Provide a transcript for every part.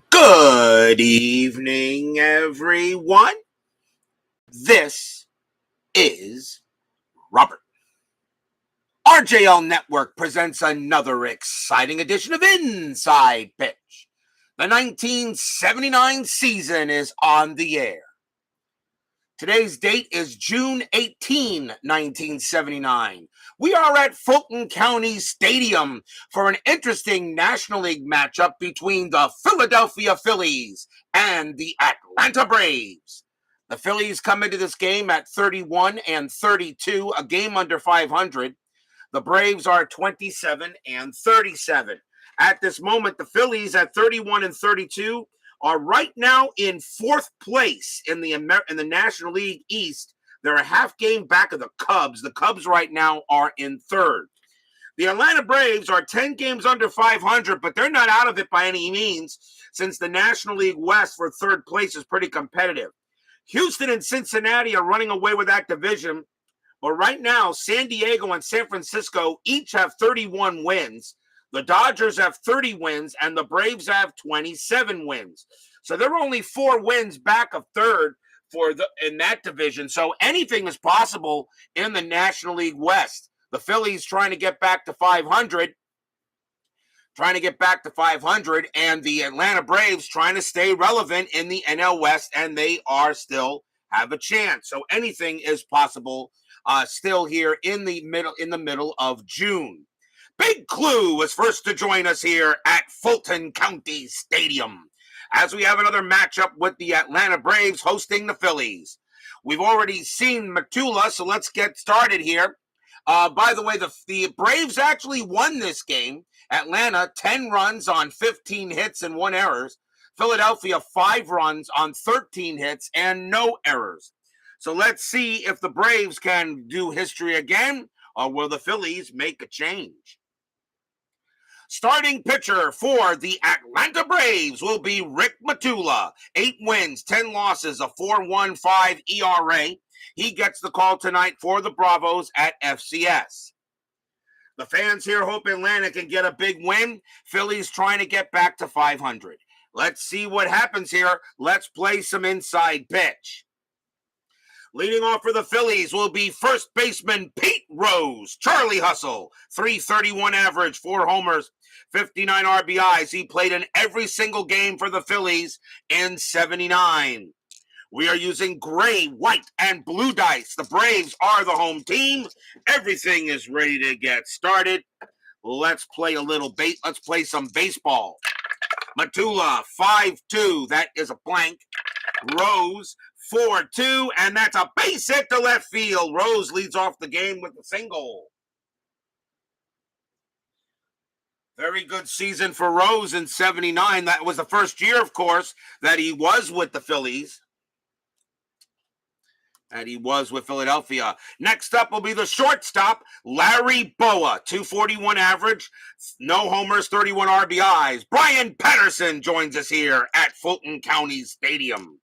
Good evening, everyone. This is Robert. RJL Network presents another exciting edition of Inside Pitch. The 1979 season is on the air. Today's date is June 18, 1979. We are at Fulton County Stadium for an interesting National League matchup between the Philadelphia Phillies and the Atlanta Braves. The Phillies come into this game at 31-32, a game under 500. The Braves are 27-37. At this moment, the Phillies at 31-32 are right now in fourth place in the National League East. They're a half game back of the Cubs. The Cubs right now are in third. The Atlanta Braves are 10 games under 500, but they're not out of it by any means, since the National League West for third place is pretty competitive. Houston and Cincinnati are running away with that division, but right now San Diego and San Francisco each have 31 wins. The Dodgers have 30 wins, and the Braves have 27 wins. So they're only 4 wins back of third in that division. So anything is possible in the National League West. The Phillies trying to get back to 500, and the Atlanta Braves trying to stay relevant in the NL West, and they are still have a chance. So anything is possible still here in the middle of June. Big Clue was first to join us here at Fulton County Stadium, as we have another matchup with the Atlanta Braves hosting the Phillies. We've already seen Matula, so let's get started here. By the way, the Braves actually won this game. Atlanta, 10 runs on 15 hits and 1 error. Philadelphia, 5 runs on 13 hits and no errors. So let's see if the Braves can do history again, or will the Phillies make a change? Starting pitcher for the Atlanta Braves will be Rick Matula. 8 wins, 10 losses, a 4.15 ERA. He gets the call tonight for the Bravos at FCS. The fans here hope Atlanta can get a big win. Phillies trying to get back to 500. Let's see what happens here. Let's play some inside pitch. Leading off for the Phillies will be first baseman Pete Rose. Charlie Hustle, 331 average, 4 homers, 59 RBIs. He played in every single game for the Phillies in 79. We are using gray, white, and blue dice. The Braves are the home team. Everything is ready to get started. Let's play let's play some baseball. Matula, 5-2. That is a blank. Rose, 4-2, and that's a base hit to left field. Rose leads off the game with a single. Very good season for Rose in 79. That was the first year, of course, that he was with the Phillies. And he was with Philadelphia. Next up will be the shortstop, Larry Boa, 241 average, no homers, 31 RBIs. Brian Patterson joins us here at Fulton County Stadium.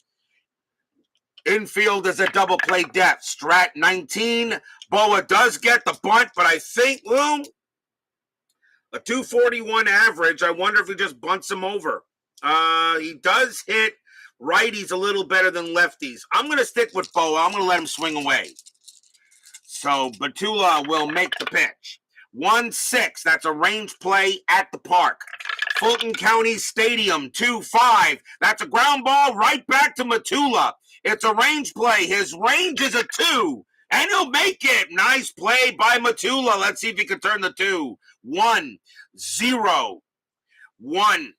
Infield is a double play depth. Strat 19. Boa does get the bunt, but I think, a 241 average. I wonder if he just bunts him over. He does hit righties a little better than lefties. I'm going to stick with Boa. I'm going to let him swing away. So Matula will make the pitch. 1-6. That's a range play at the park. Fulton County Stadium, 2-5. That's a ground ball right back to Matula. It's a range play. His range is a 2, and he'll make it. Nice play by Matula. Let's see if he can turn the 2. 1-0. 1.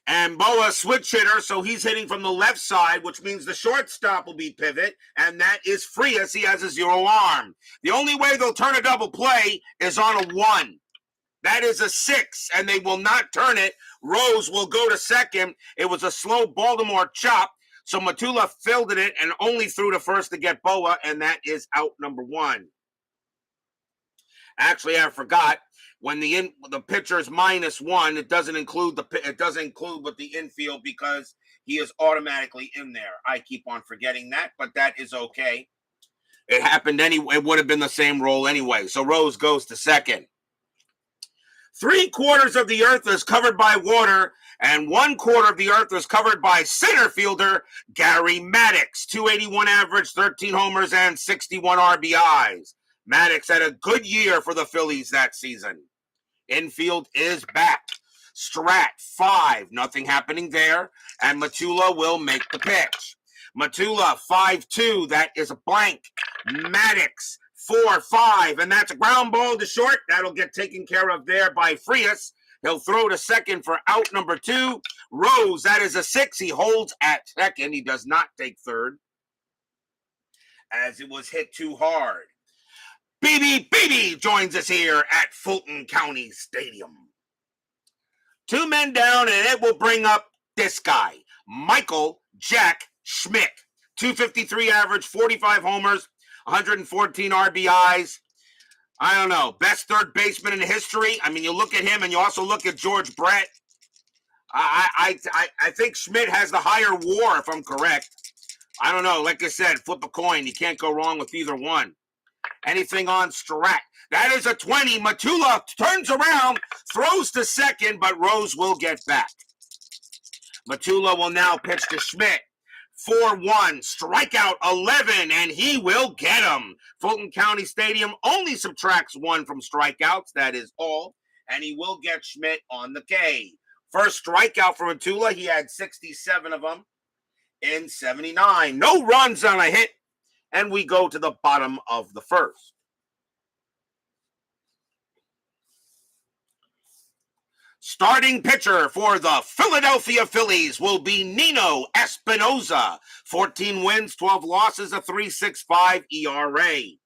And Boa switch hitter, so he's hitting from the left side, which means the shortstop will be pivot, and that is Frias. He has a 0 arm. The only way they'll turn a double play is on a 1. That is a 6, and they will not turn it. Rose will go to second. It was a slow Baltimore chop, so Matula fielded it and only threw to first to get Boa, and that is out number 1. Actually, I forgot. When the pitcher is -1, it doesn't include with the infield because he is automatically in there. I keep on forgetting that, but that is okay. It happened anyway. It would have been the same role anyway. So Rose goes to second. 3/4 of the earth is covered by water, and 1/4 of the earth is covered by center fielder Gary Maddox. 281 average, 13 homers, and 61 RBIs. Maddox had a good year for the Phillies that season. Infield is back. Strat, 5, nothing happening there, and Matula will make the pitch. Matula, 5-2, that is a blank. Maddox, 4-5, and that's a ground ball to short. That'll get taken care of there by Frias. He'll throw to second for out number 2. Rose, that is a 6. He holds at second. He does not take third, as it was hit too hard. BB joins us here at Fulton County Stadium. 2 men down, and it will bring up this guy, Michael Jack Schmidt. 253 average, 45 homers, 114 RBIs. I don't know, best third baseman in history. I mean, you look at him, and you also look at George Brett. I think Schmidt has the higher WAR, if I'm correct. I don't know. Like I said, flip a coin. You can't go wrong with either one. Anything on Strat? That is a 20. Matula turns around, throws to second, but Rose will get back. Matula will now pitch to Schmidt. 4-1, strikeout 11, and he will get him. Fulton County Stadium only subtracts 1 from strikeouts. That is all, and he will get Schmidt on the K. First strikeout for Matula. He had 67 of them in 79. No runs on a hit, and we go to the bottom of the first. Starting pitcher for the Philadelphia Phillies will be Nino Espinosa. 14 wins, 12 losses, a 3.65 ERA.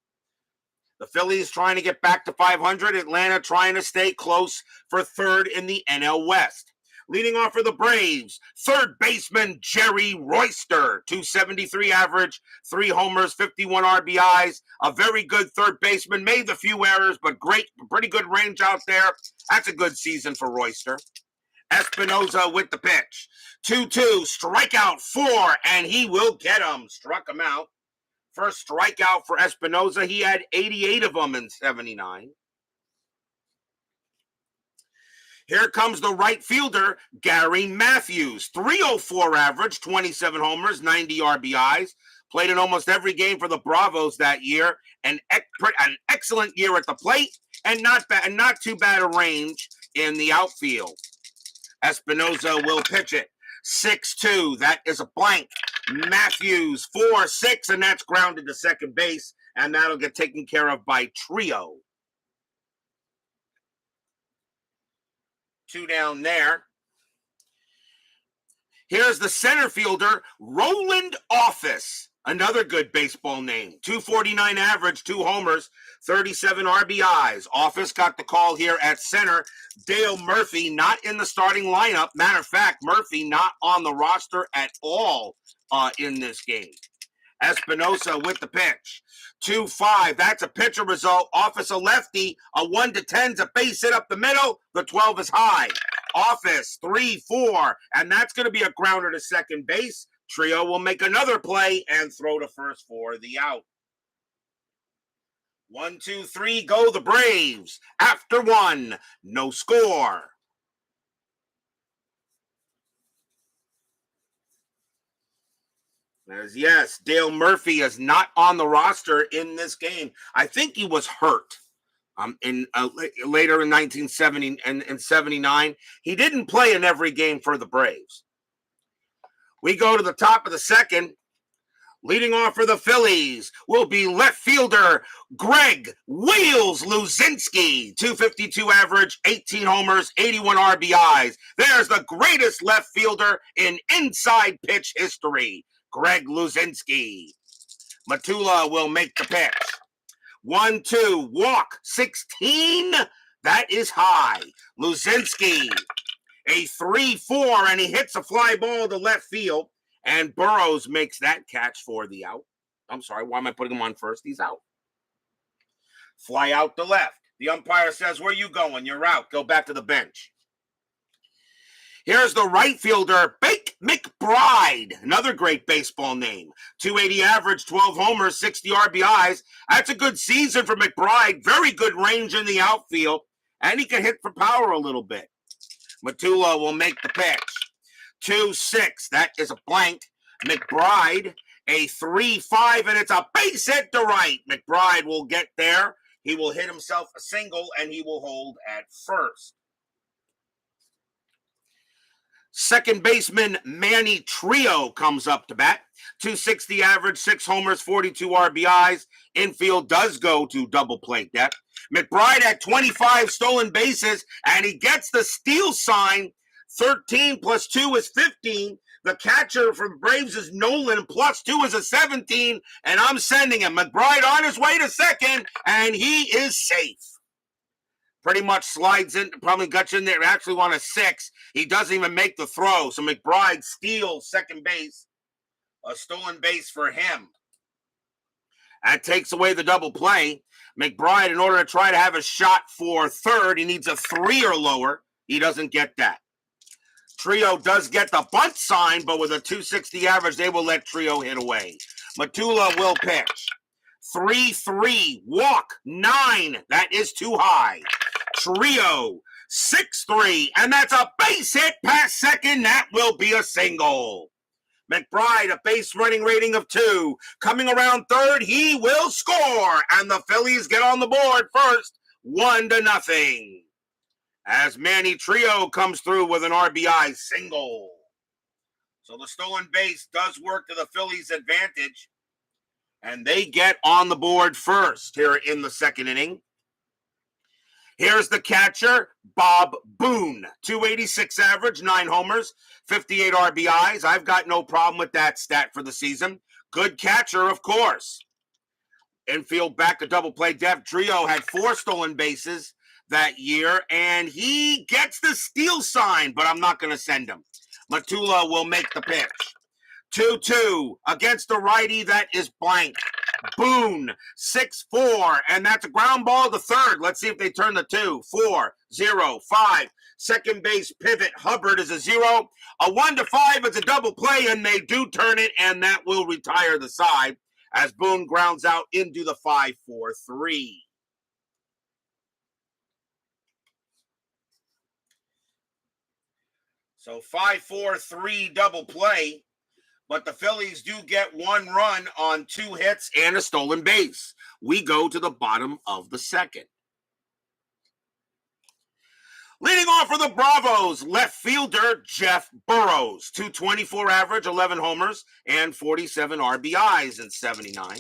The Phillies trying to get back to 500. Atlanta trying to stay close for third in the NL West. Leading off for the Braves, third baseman Jerry Royster, 273 average, 3 homers, 51 RBIs. A very good third baseman, made the few errors, but pretty good range out there. That's a good season for Royster. Espinosa with the pitch. 2-2, strikeout 4, and he will get him. Struck him out. First strikeout for Espinosa. He had 88 of them in 79. Here comes the right fielder, Gary Matthews. 304 average, 27 homers, 90 RBIs. Played in almost every game for the Bravos that year. An excellent year at the plate, and not too bad a range in the outfield. Espinosa will pitch it. 6-2, that is a blank. Matthews, 4-6, and that's grounded to second base, and that'll get taken care of by Trio. 2 down there. Here's the center fielder, Roland Office. Another good baseball name. 249 average, 2 homers, 37 RBIs. Office got the call here at center. Dale Murphy not in the starting lineup. Matter of fact, Murphy not on the roster at all in this game. Espinosa with the pitch. 2-5. That's a pitcher result. Office a lefty. A 1-10's a base hit up the middle. The 12 is high. Office 3-4. And that's going to be a grounder to second base. Trio will make another play and throw to first for the out. 1, 2, 3, go the Braves. After 1, no score. As yes, Dale Murphy is not on the roster in this game. I think he was hurt later in 1970 and in 79. He didn't play in every game for the Braves. We go to the top of the second. Leading off for the Phillies will be left fielder Greg Wheels Luzinski. 252 average, 18 homers, 81 RBIs. There's the greatest left fielder in inside pitch history, Greg Luzinski. Matula will make the pitch. 1-2, walk, 16. That is high. Luzinski, a 3-4, and he hits a fly ball to left field. And Burrows makes that catch for the out. I'm sorry, why am I putting him on first? He's out. Fly out to left. The umpire says, where you going? You're out. Go back to the bench. Here's the right fielder, Bake McBride. Another great baseball name. 280 average, 12 homers, 60 RBIs. That's a good season for McBride. Very good range in the outfield. And he can hit for power a little bit. Matula will make the pitch. 2-6. That is a blank. McBride, a 3-5, and it's a base hit to right. McBride will get there. He will hit himself a single, and he will hold at first. Second baseman Manny Trio comes up to bat. 260 average, 6 homers, 42 RBIs. Infield does go to double play depth. McBride had 25 stolen bases, and he gets the steal sign. 13 plus 2 is 15. The catcher from Braves is Nolan, plus 2 is a 17, and I'm sending him. McBride on his way to second, and he is safe. Pretty much slides in, probably got you in there, actually on a 6. He doesn't even make the throw, so McBride steals second base. A stolen base for him. That takes away the double play. McBride, in order to try to have a shot for third, he needs a 3 or lower. He doesn't get that. Trio does get the bunt sign, but with a 260 average, they will let Trio hit away. Matula will pitch. 3-3, walk, 9. That is too high. Trio, 6-3, and that's a base hit past second. That will be a single. McBride, a base running rating of 2. Coming around third, he will score, and the Phillies get on the board first, 1-0. As Manny Trio comes through with an RBI single. So the stolen base does work to the Phillies' advantage, and they get on the board first here in the second inning. Here's the catcher, Bob Boone. 286 average, 9 homers, 58 RBIs. I've got no problem with that stat for the season. Good catcher, of course. Infield back to double play depth. Trio had 4 stolen bases that year, and he gets the steal sign, but I'm not going to send him. Matula will make the pitch. 2-2 against the righty. That is blank. Boone, 6-4, and that's a ground ball to third. Let's see if they turn the 2. 4-0-5. Second base pivot. Hubbard is a 0. A 1-5 is a double play, and they do turn it, and that will retire the side as Boone grounds out into the 5-4-3. So 5-4-3 double play. But the Phillies do get 1 run on 2 hits and a stolen base. We go to the bottom of the second. Leading off for the Bravos, left fielder Jeff Burrows. 224 average, 11 homers, and 47 RBIs in 79.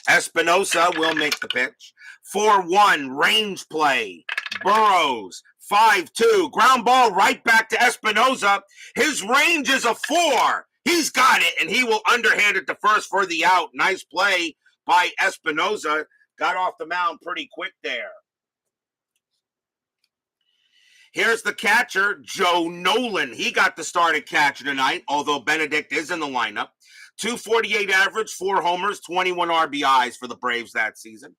Espinosa will make the pitch. 4-1 range play. Burrows, 5-2. Ground ball right back to Espinosa. His range is a 4. He's got it, and he will underhand it to first for the out. Nice play by Espinosa. Got off the mound pretty quick there. Here's the catcher, Joe Nolan. He got the start at catcher tonight, although Benedict is in the lineup. 248 average, 4 homers, 21 RBIs for the Braves that season.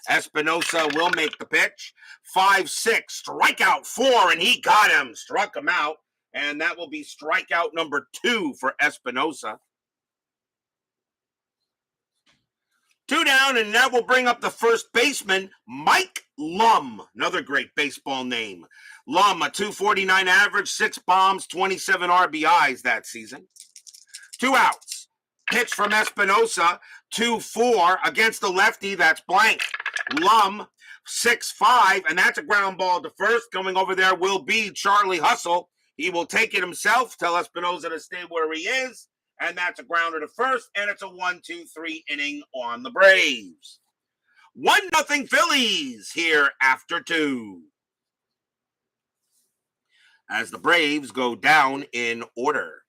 Espinosa will make the pitch. 5-6, strikeout 4, and he got him. Struck him out. And that will be strikeout number 2 for Espinosa. 2 down, and that will bring up the first baseman, Mike Lum. Another great baseball name. Lum, a 249 average, 6 bombs, 27 RBIs that season. 2 outs. Pitch from Espinosa, 2-4 against the lefty. That's blank. Lum, 6-5, and that's a ground ball to first. Coming over there will be Charlie Hustle. He will take it himself, tell Espinosa to stay where he is, and that's a grounder to first, and it's a 1-2-3 inning on the Braves. 1-0 Phillies here after 2. As the Braves go down in order.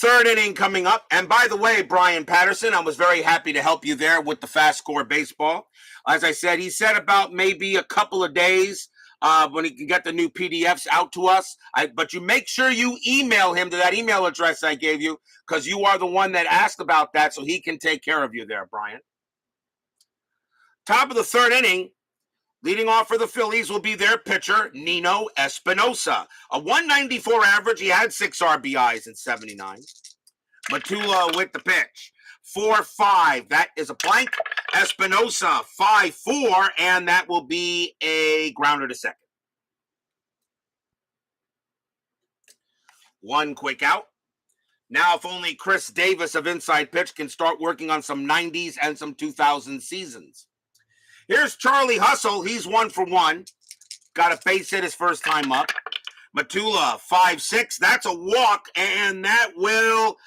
Third inning coming up. And by the way, Brian Patterson, I was very happy to help you there with the FastScore Baseball. As I said, he said about maybe a couple of days when he can get the new PDFs out to us. But you make sure you email him to that email address I gave you, because you are the one that asked about that, so he can take care of you there, Brian. Top of the third inning, leading off for the Phillies will be their pitcher, Nino Espinosa. A 194 average. He had 6 RBIs in 79. Matula with the pitch. 4-5. That is a blank. Espinosa, 5-4, and that will be a grounder to second. One quick out. Now, if only Chris Davis of Inside Pitch can start working on some 90s and some 2000 seasons. Here's Charlie Hustle. He's 1 for 1. Got a base hit his first time up. Matula, 5-6. That's a walk, and that will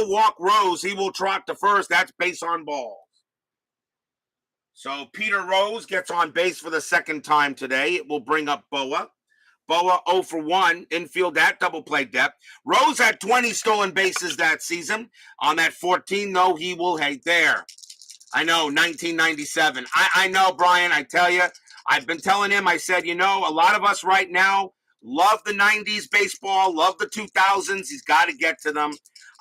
walk Rose. He will trot to first. That's base on balls. So Peter Rose gets on base for the second time today. It will bring up Boa. Boa 0 for 1, infield at double play depth. Rose had 20 stolen bases that season. On that 14, though, he will hate there. I know, 1997. I know, Brian, I tell you, I've been telling him, I said, a lot of us right now love the 90s baseball, love the 2000s. He's got to get to them.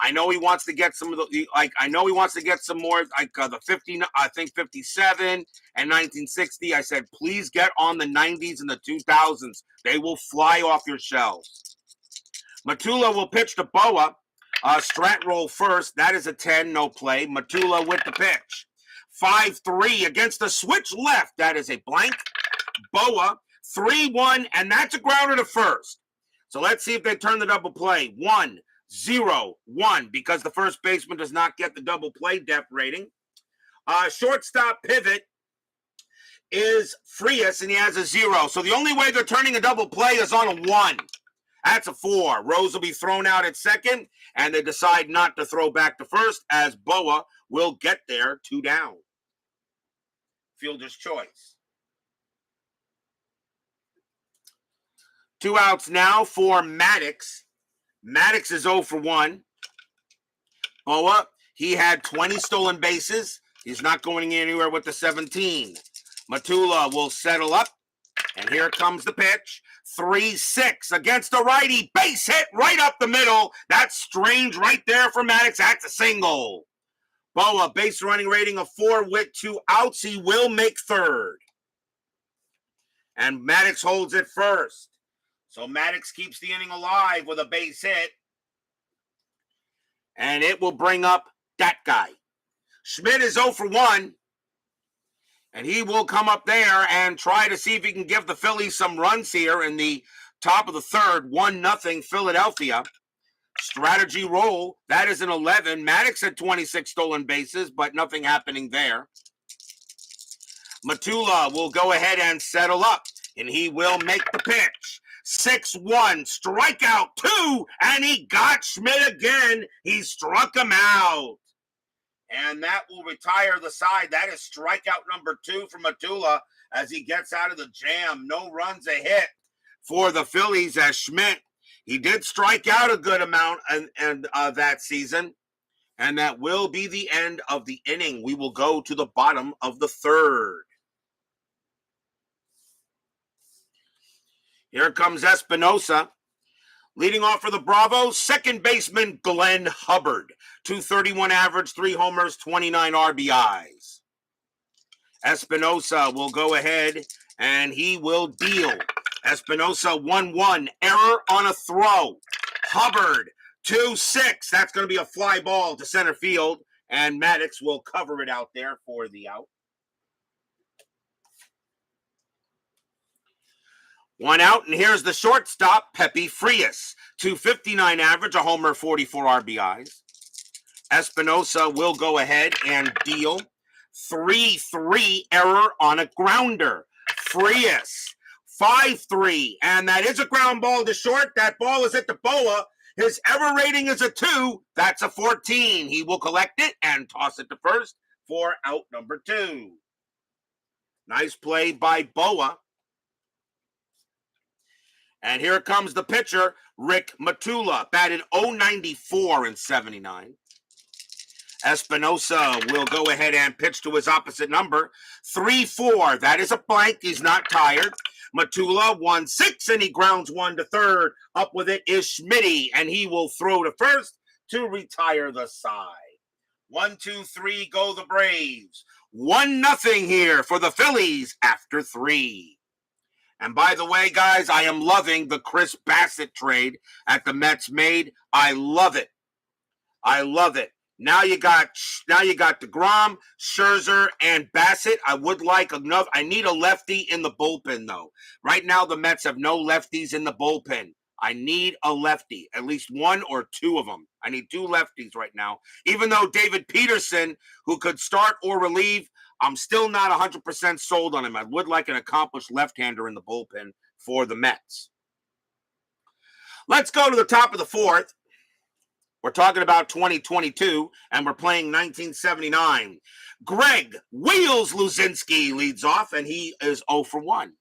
I know he wants to get some of the, I know he wants to get some more, the 50, I think 57 and 1960. I said, please get on the 90s and the 2000s. They will fly off your shelves. Matula will pitch to Boa. Strat roll first. That is a 10, no play. Matula with the pitch. 5-3 against the switch left. That is a blank. Boa, 3-1, and that's a grounder to first. So let's see if they turn the double play. 1-0-1, because the first baseman does not get the double play depth rating. Shortstop pivot is Frias, and he has a 0. So the only way they're turning a double play is on a 1. That's a 4. Rose will be thrown out at second, and they decide not to throw back to first, as Boa will get there 2 down. Fielder's choice. 2 outs now for Maddox. Maddox is 0 for 1. Boa, he had 20 stolen bases. He's not going anywhere with the 17. Matula will settle up, and here comes the pitch. 3-6 against a righty. Base hit right up the middle. That's strange right there for Maddox. That's a single. Boa, base running rating of 4 with 2 outs. He will make third. And Maddox holds it first. So Maddox keeps the inning alive with a base hit. And it will bring up that guy. Schmidt is 0 for 1. And he will come up there and try to see if he can give the Phillies some runs here in the top of the third. 1-0 Philadelphia. Strategy roll. That is an 11. Maddox had 26 stolen bases, but nothing happening there. Matula will go ahead and settle up, and he will make the pitch. 6-1, strikeout 2, and he got Schmidt again. He struck him out. And that will retire the side. That is strikeout number 2 for Matula as he gets out of the jam. No runs, a hit for the Phillies as Schmidt. He did strike out a good amount and that season. And that will be the end of the inning. We will go to the bottom of the third. Here comes Espinosa. Leading off for the Bravos, second baseman Glenn Hubbard. 231 average, 3 homers, 29 RBIs. Espinosa will go ahead and he will deal. Espinosa 1-1, error on a throw. Hubbard 2-6. That's going to be a fly ball to center field, and Maddox will cover it out there for the out. 1 out, and here's the shortstop, Pepe Frias. 259 average, a homer, 44 RBIs. Espinosa will go ahead and deal. 3-3, error on a grounder. Frias, 5-3, and that is a ground ball to short. That ball is at the Boa. His error rating is a 2. That's a 14. He will collect it and toss it to first for out number 2. Nice play by Boa. And here comes the pitcher, Rick Matula, batted .094 in 79. Espinosa will go ahead and pitch to his opposite number. 3-4, that is a blank. He's not tired. Matula 1-6, and he grounds 1 to third. Up with it is Schmidt, and he will throw to first to retire the side. 1-2-3, go the Braves. 1-0 here for the Phillies after 3. And by the way, guys, I am loving the Chris Bassett trade at the Mets made. I love it. I love it. Now you got DeGrom, Scherzer, and Bassett. I would like enough. I need a lefty in the bullpen, though. Right now, the Mets have no lefties in the bullpen. I need a lefty, at least one or two of them. I need two lefties right now. Even though David Peterson, who could start or relieve, I'm still not 100% sold on him. I would like an accomplished left-hander in the bullpen for the Mets. Let's go to the top of the fourth. We're talking about 2022, and we're playing 1979. Greg Wheels Luzinski leads off, and he is 0 for 1.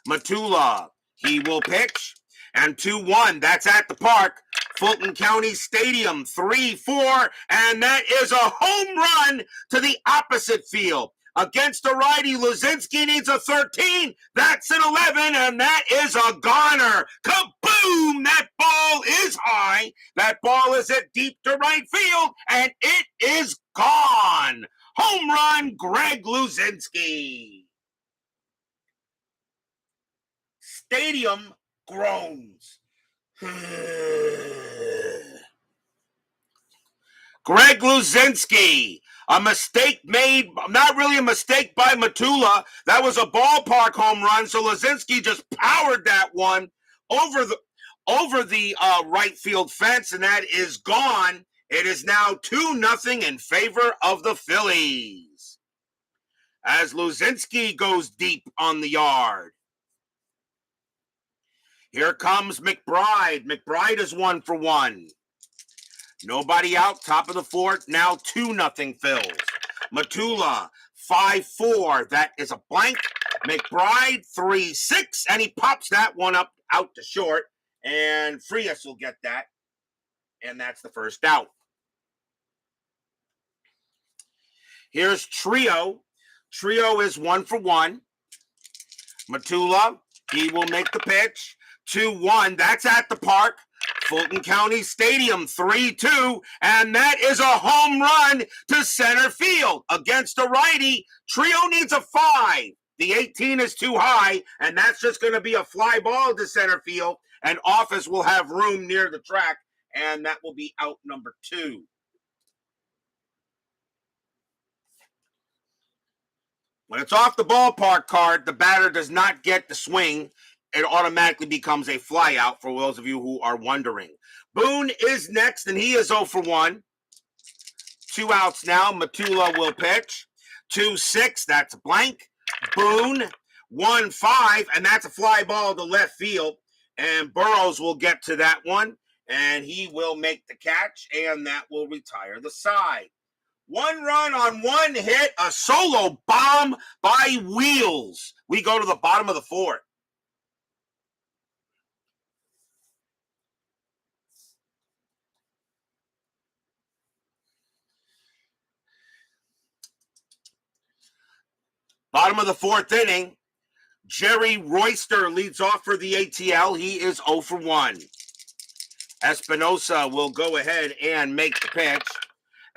Matula, he will pitch, and 2-1. That's at the park. Fulton County Stadium, 3-4, and that is a home run to the opposite field. Against a righty, Luzinski needs a 13. That's an 11, and that is a goner. Kaboom! That ball is high. That ball is at deep to right field, and it is gone. Home run, Greg Luzinski. Stadium groans. Greg Luzinski. A mistake made, not really a mistake by Matula. That was a ballpark home run, so Luzinski just powered that one over the right field fence, and that is gone. It is now 2-0 in favor of the Phillies, as Luzinski goes deep on the yard. Here comes McBride. McBride is 1 for 1. Nobody out, top of the fourth, now 2-0 Phils. Matula, 5-4, that is a blank. McBride, 3-6, and he pops that one up out to short, and Frias will get that, and that's the first out. Here's Trio. Trio is 1 for 1. Matula, he will make the pitch. 2-1, that's at the park. Fulton County Stadium, 3-2, and that is a home run to center field. Against a righty, Trio needs a 5. The 18 is too high, and that's just going to be a fly ball to center field, and Office will have room near the track, and that will be out number 2. When it's off the ballpark card, the batter does not get the swing. It automatically becomes a fly out for those of you who are wondering. Boone is next, and he is 0 for 1. 2 outs now. Matula will pitch. 2-6, that's a blank. Boone, 1-5, and that's a fly ball to left field. And Burrows will get to that one, and he will make the catch, and that will retire the side. 1 run on 1 hit, a solo bomb by Wheels. We go to the bottom of the fourth. Bottom of the fourth inning, Jerry Royster leads off for the ATL. He is 0 for 1. Espinosa will go ahead and make the pitch.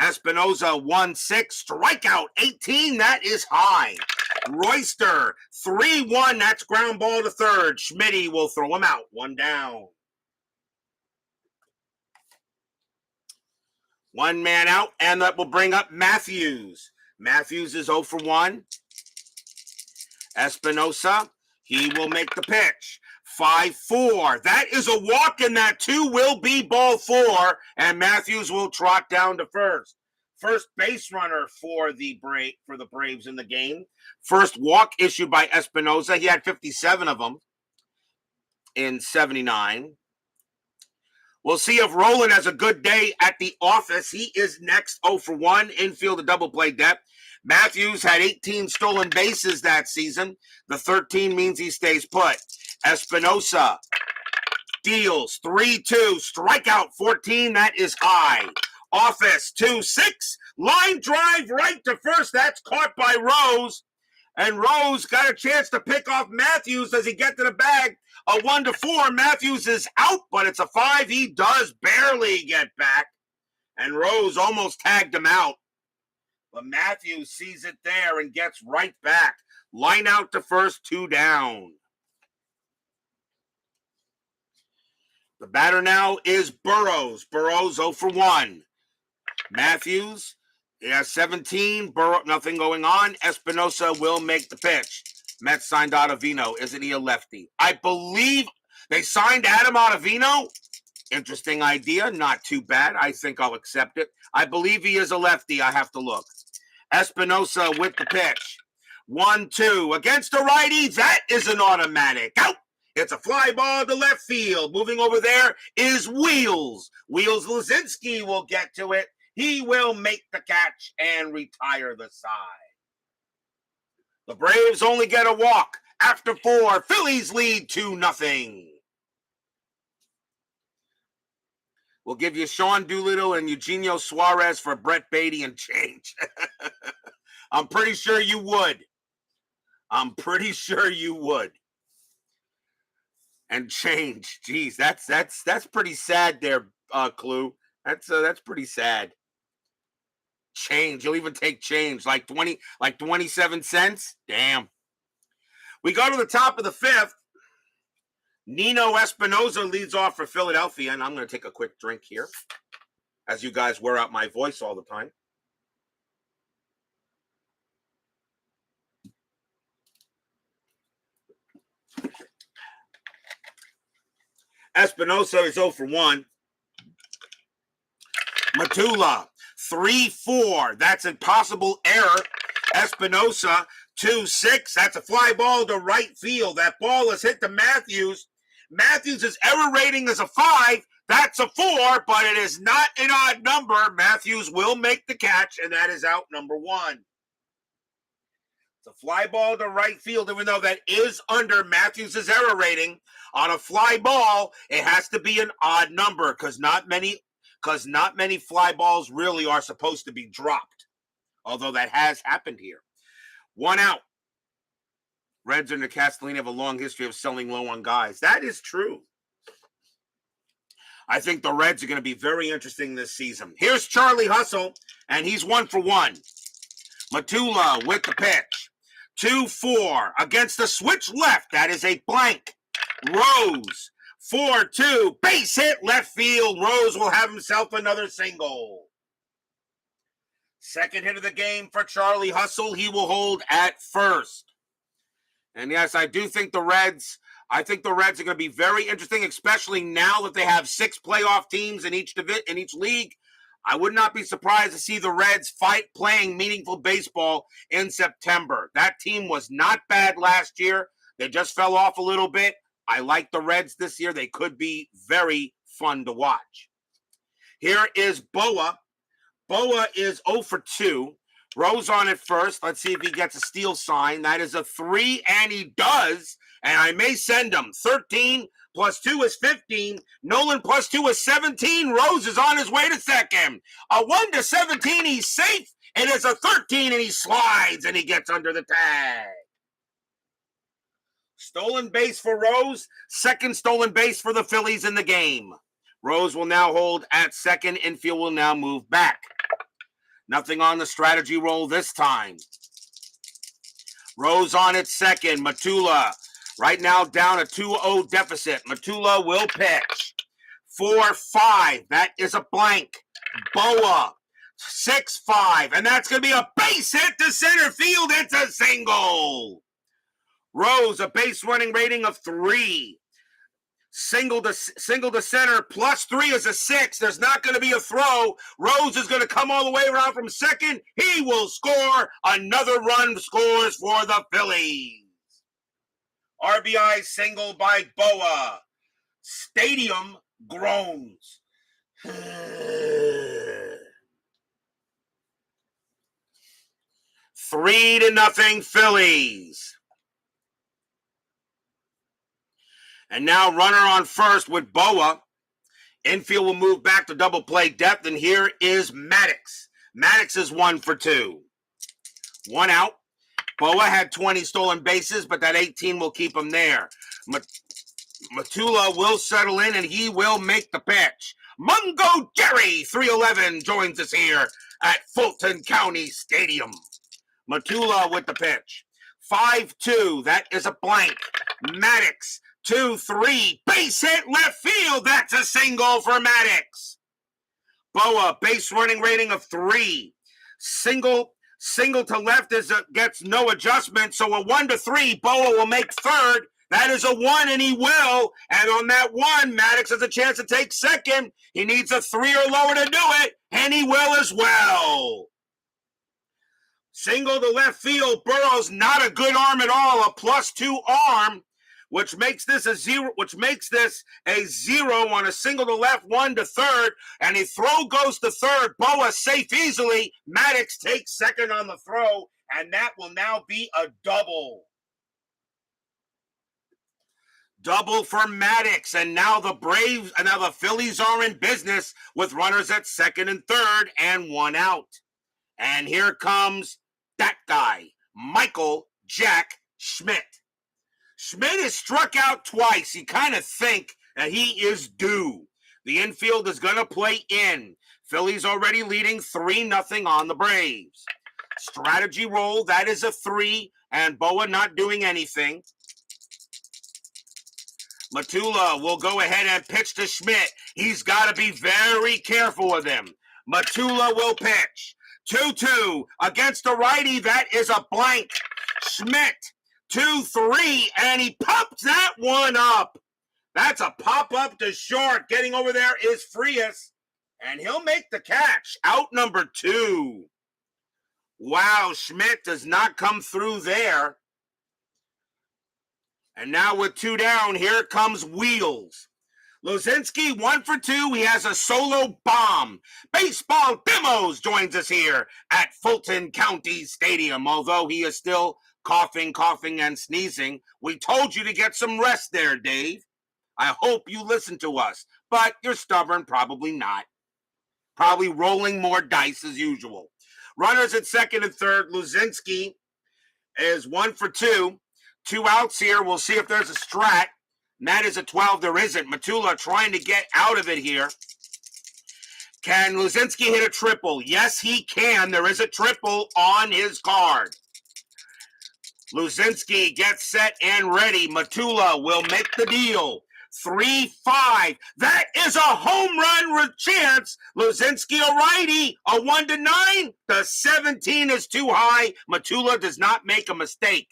Espinosa, 1-6, strikeout 18, that is high. Royster, 3-1, that's ground ball to third. Schmidt will throw him out, 1 down. 1 man out, and that will bring up Matthews. Matthews is 0 for 1. Espinosa, he will make the pitch. 5-4. That is a walk, and that 2 will be ball 4, and Matthews will trot down to first. First base runner for the Braves in the game. First walk issued by Espinosa. He had 57 of them in 79. We'll see if Nolan has a good day at the office. He is next, 0 for 1. Infield, a double play depth. Matthews had 18 stolen bases that season. The 13 means he stays put. Espinosa deals 3-2, strikeout 14, that is high. Office 2-6, line drive right to first, that's caught by Rose. And Rose got a chance to pick off Matthews as he get to the bag. A 1-4, Matthews is out, but it's a 5. He does barely get back. And Rose almost tagged him out. But Matthews sees it there and gets right back. Line out to first, 2 down. The batter now is Burrows. Burrows 0 for 1. Matthews, 17. Burrow, nothing going on. Espinosa will make the pitch. Mets signed Ottavino. Isn't he a lefty? I believe they signed Adam Ottavino. Interesting idea. Not too bad. I think I'll accept it. I believe he is a lefty. I have to look. Espinosa with the pitch. 1-2 against the righty. That is an automatic. Out. It's a fly ball to left field. Moving over there is Wheels. Wheels Lazinski will get to it. He will make the catch and retire the side. The Braves only get a walk. After 4, Phillies lead 2-0. We'll give you Sean Doolittle and Eugenio Suarez for Brett Beatty and change. I'm pretty sure you would. And change. Jeez, that's pretty sad there, Clue. That's pretty sad. Change. You'll even take change. Like 27 cents? Damn. We go to the top of the 5th. Nino Espinosa leads off for Philadelphia, and I'm going to take a quick drink here as you guys wear out my voice all the time. Espinosa is 0 for 1. Matula, 3-4. That's a possible error. Espinosa, 2-6. That's a fly ball to right field. That ball is hit to Matthews. Matthews' error rating is a 5. That's a 4, but it is not an odd number. Matthews will make the catch, and that is out number 1. It's a fly ball to right field, even though that is under Matthews' error rating. On a fly ball, it has to be an odd number because not many fly balls really are supposed to be dropped, although that has happened here. 1 out. Reds under Castellini have a long history of selling low on guys. That is true. I think the Reds are going to be very interesting this season. Here's Charlie Hustle, and he's 1 for 1. Matula with the pitch. 2-4 against the switch left. That is a blank. Rose, 4-2. Base hit left field. Rose will have himself another single. Second hit of the game for Charlie Hustle. He will hold at first. And yes, I do think the Reds are going to be very interesting, especially now that they have 6 playoff teams in each league. I would not be surprised to see the Reds playing meaningful baseball in September. That team was not bad last year. They just fell off a little bit. I like the Reds this year. They could be very fun to watch. Here is Boa. Boa is 0 for 2. Rose on at first. Let's see if he gets a steal sign. That is a 3, and he does. And I may send him. 13 plus 2 is 15. Nolan plus 2 is 17. Rose is on his way to second. A 1 to 17, he's safe. It is a 13, and he slides, and he gets under the tag. Stolen base for Rose. Second stolen base for the Phillies in the game. Rose will now hold at second. Infield will now move back. Nothing on the strategy roll this time. Rose on at second. Matula right now down a 2-0 deficit. Matula will pitch. 4-5. That is a blank. Boa. 6-5. And that's going to be a base hit to center field. It's a single. Rose, a base running rating of 3. Single to center plus 3 is a 6. There's not going to be a throw. Rose is going to come all the way around from second. He will score. Another run scores for the Phillies. RBI single by Boa. Stadium groans. 3-0 Phillies. And now runner on first with Boa. Infield will move back to double play depth, and here is Maddox. Maddox is 1 for 2. 1 out. Boa had 20 stolen bases, but that 18 will keep him there. Matula will settle in, and he will make the pitch. Mungo Jerry, 311, joins us here at Fulton County Stadium. Matula with the pitch. 5-2, that is a blank. Maddox. 2-3, base hit left field. That's a single for Maddox. Boa, base running rating of 3. Single to left gets no adjustment, so a 1-3. Boa will make third. That is a 1, and he will. And on that 1, Maddox has a chance to take second. He needs a 3 or lower to do it, and he will as well. Single to left field. Burrow's not a good arm at all, a +2 arm, which makes this a 0 on a single to left, 1 to third, and a throw goes to third. Boa safe easily. Maddox takes second on the throw, and that will now be a double. Double for Maddox, and now the Phillies are in business with runners at second and third and 1 out. And here comes that guy, Michael Jack Schmidt. Schmidt is struck out twice. You kind of think that he is due. The infield is going to play in. Phillies already leading 3-0 on the Braves. Strategy roll, that is a 3, and Boa not doing anything. Matula will go ahead and pitch to Schmidt. He's got to be very careful with him. Matula will pitch. 2-2 against a righty. That is a blank. Schmidt, 2-3, and he pops that one up. That's a pop-up to short. Getting over there is Frias, and he'll make the catch. Out number 2. Wow, Schmidt does not come through there. And now with 2 down, here comes Wheels. Lozinski, 1 for 2. He has a solo bomb. Baseball Demos joins us here at Fulton County Stadium. Although he is still coughing, and sneezing. We told you to get some rest there, Dave. I hope you listen to us. But you're stubborn, probably not. Probably rolling more dice as usual. Runners at second and third. Lozinski is 1 for 2. 2 outs here. We'll see if there's a strat. And that is a 12. There isn't. Matula trying to get out of it here. Can Lozinski hit a triple? Yes, he can. There is a triple on his card. Lozinski gets set and ready. Matula will make the deal. 3-5. That is a home run chance. Lozinski a righty. A 1-9. The 17 is too high. Matula does not make a mistake.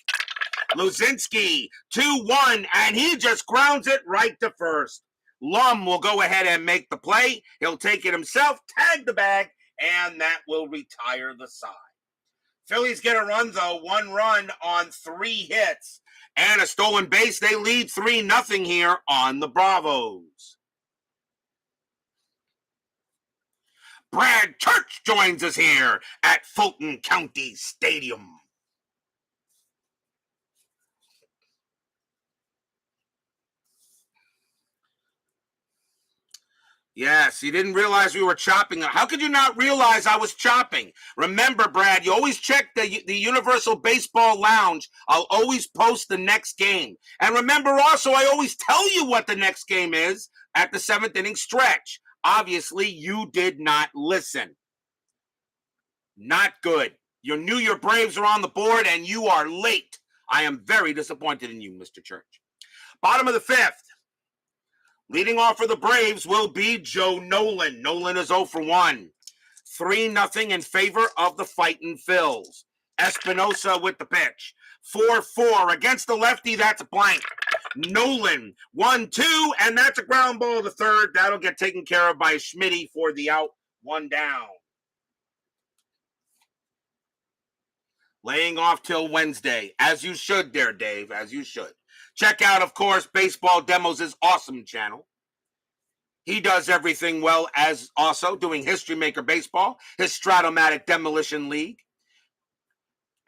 Lozinski, 2-1, and he just grounds it right to first. Lum will go ahead and make the play. He'll take it himself, tag the bag, and that will retire the side. Phillies get a run, though. 1 run on 3 hits and a stolen base. They lead 3-0 here on the Bravos. Brad Church joins us here at Fulton County Stadium. Yes, you didn't realize we were chopping. How could you not realize I was chopping? Remember, Brad, you always check the Universal Baseball Lounge. I'll always post the next game. And remember also, I always tell you what the next game is at the 7th inning stretch. Obviously, you did not listen. Not good. You knew your Braves are on the board, and you are late. I am very disappointed in you, Mr. Church. Bottom of the 5th. Leading off for the Braves will be Joe Nolan. Nolan is 0 for 1. 3-0 in favor of the Fightin' Phils. Espinosa with the pitch. 4-4 against the lefty. That's a blank. Nolan 1-2, and that's a ground ball to third. That'll get taken care of by Schmidt for the out. 1 down. Laying off till Wednesday, as you should there, Dave, as you should. Check out, of course, Baseball Demos' awesome channel. He does everything well, as also doing History Maker Baseball, his Stratomatic Demolition League.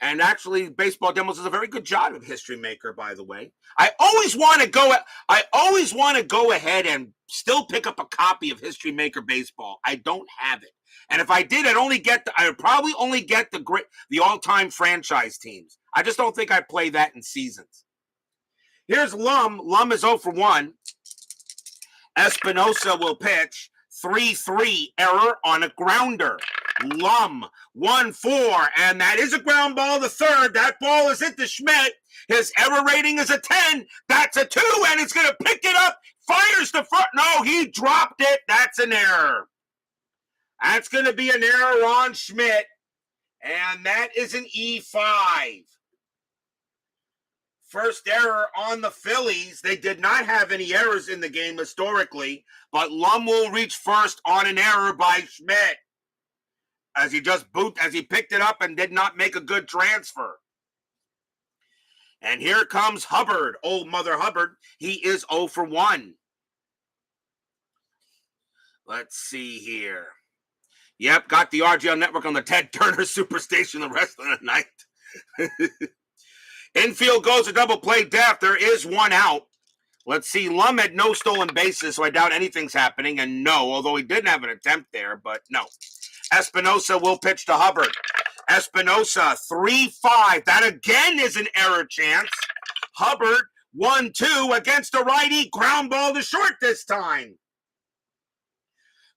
And actually, Baseball Demos does a very good job of History Maker, by the way. I always want to go ahead and still pick up a copy of History Maker Baseball. I don't have it. And if I did, I would probably only get the all-time franchise teams. I just don't think I'd play that in seasons. Here's Lum. Lum is 0 for 1. Espinosa will pitch. 3-3 error on a grounder. Lum 1-4, and that is a ground ball to third. That ball is into Schmidt. His error rating is a 10. That's a 2, and it's going to pick it up. Fires to front. No, he dropped it. That's an error. That's going to be an error on Schmidt, and that is an E5. First error on the Phillies. They did not have any errors in the game historically, but Lum will reach first on an error by Schmidt as he picked it up and did not make a good transfer. And here comes Hubbard, old Mother Hubbard. He is 0 for 1. Let's see here. Yep, got the RGL network on the Ted Turner Superstation the rest of the night. Infield goes a double play death. There is one out. Let's see. Lum had no stolen bases, so I doubt anything's happening. And no, although he didn't have an attempt there, but no. Espinosa will pitch to Hubbard. Espinosa, 3-5. That again is an error chance. Hubbard, 1-2 against a righty. Ground ball to short this time.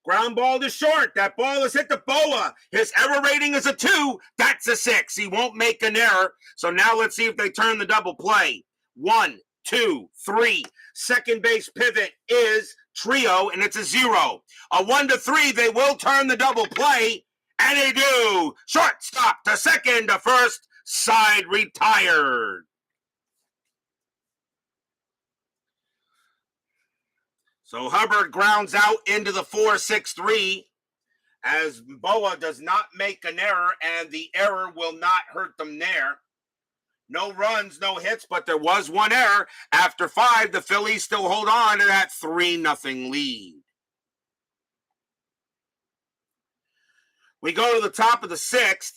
Ground ball to short. That ball is hit to Boa. His error rating is a 2. That's a 6. He won't make an error. So now let's see if they turn the double play. 1, 2, 3. Second base pivot is Trio, and it's a 0. A 1 to 3, they will turn the double play, and they do. Shortstop to second to first. Side retired. So Hubbard grounds out into the 4-6-3 as Boa does not make an error, and the error will not hurt them there. No runs, no hits, but there was one error. After 5, the Phillies still hold on to that 3-0 lead. We go to the top of the 6th,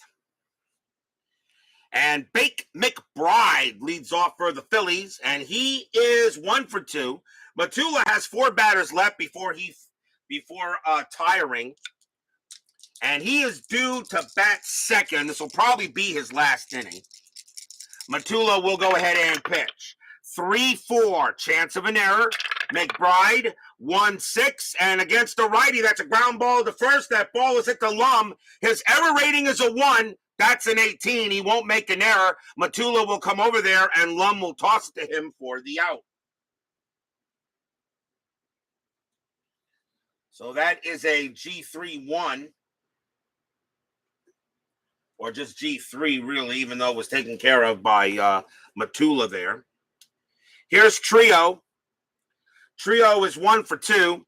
and Bake McBride leads off for the Phillies, and he is 1 for 2. Matula has 4 batters left before tiring, and he is due to bat second. This will probably be his last inning. Matula will go ahead and pitch. 3-4, chance of an error. McBride, 1-6, and against the righty, that's a ground ball to first. That ball is hit to Lum. His error rating is a 1. That's an 18. He won't make an error. Matula will come over there, and Lum will toss it to him for the out. So that is a G3-1, or just G3 really, even though it was taken care of by Matula there. Here's Trio. Trio is 1 for 2.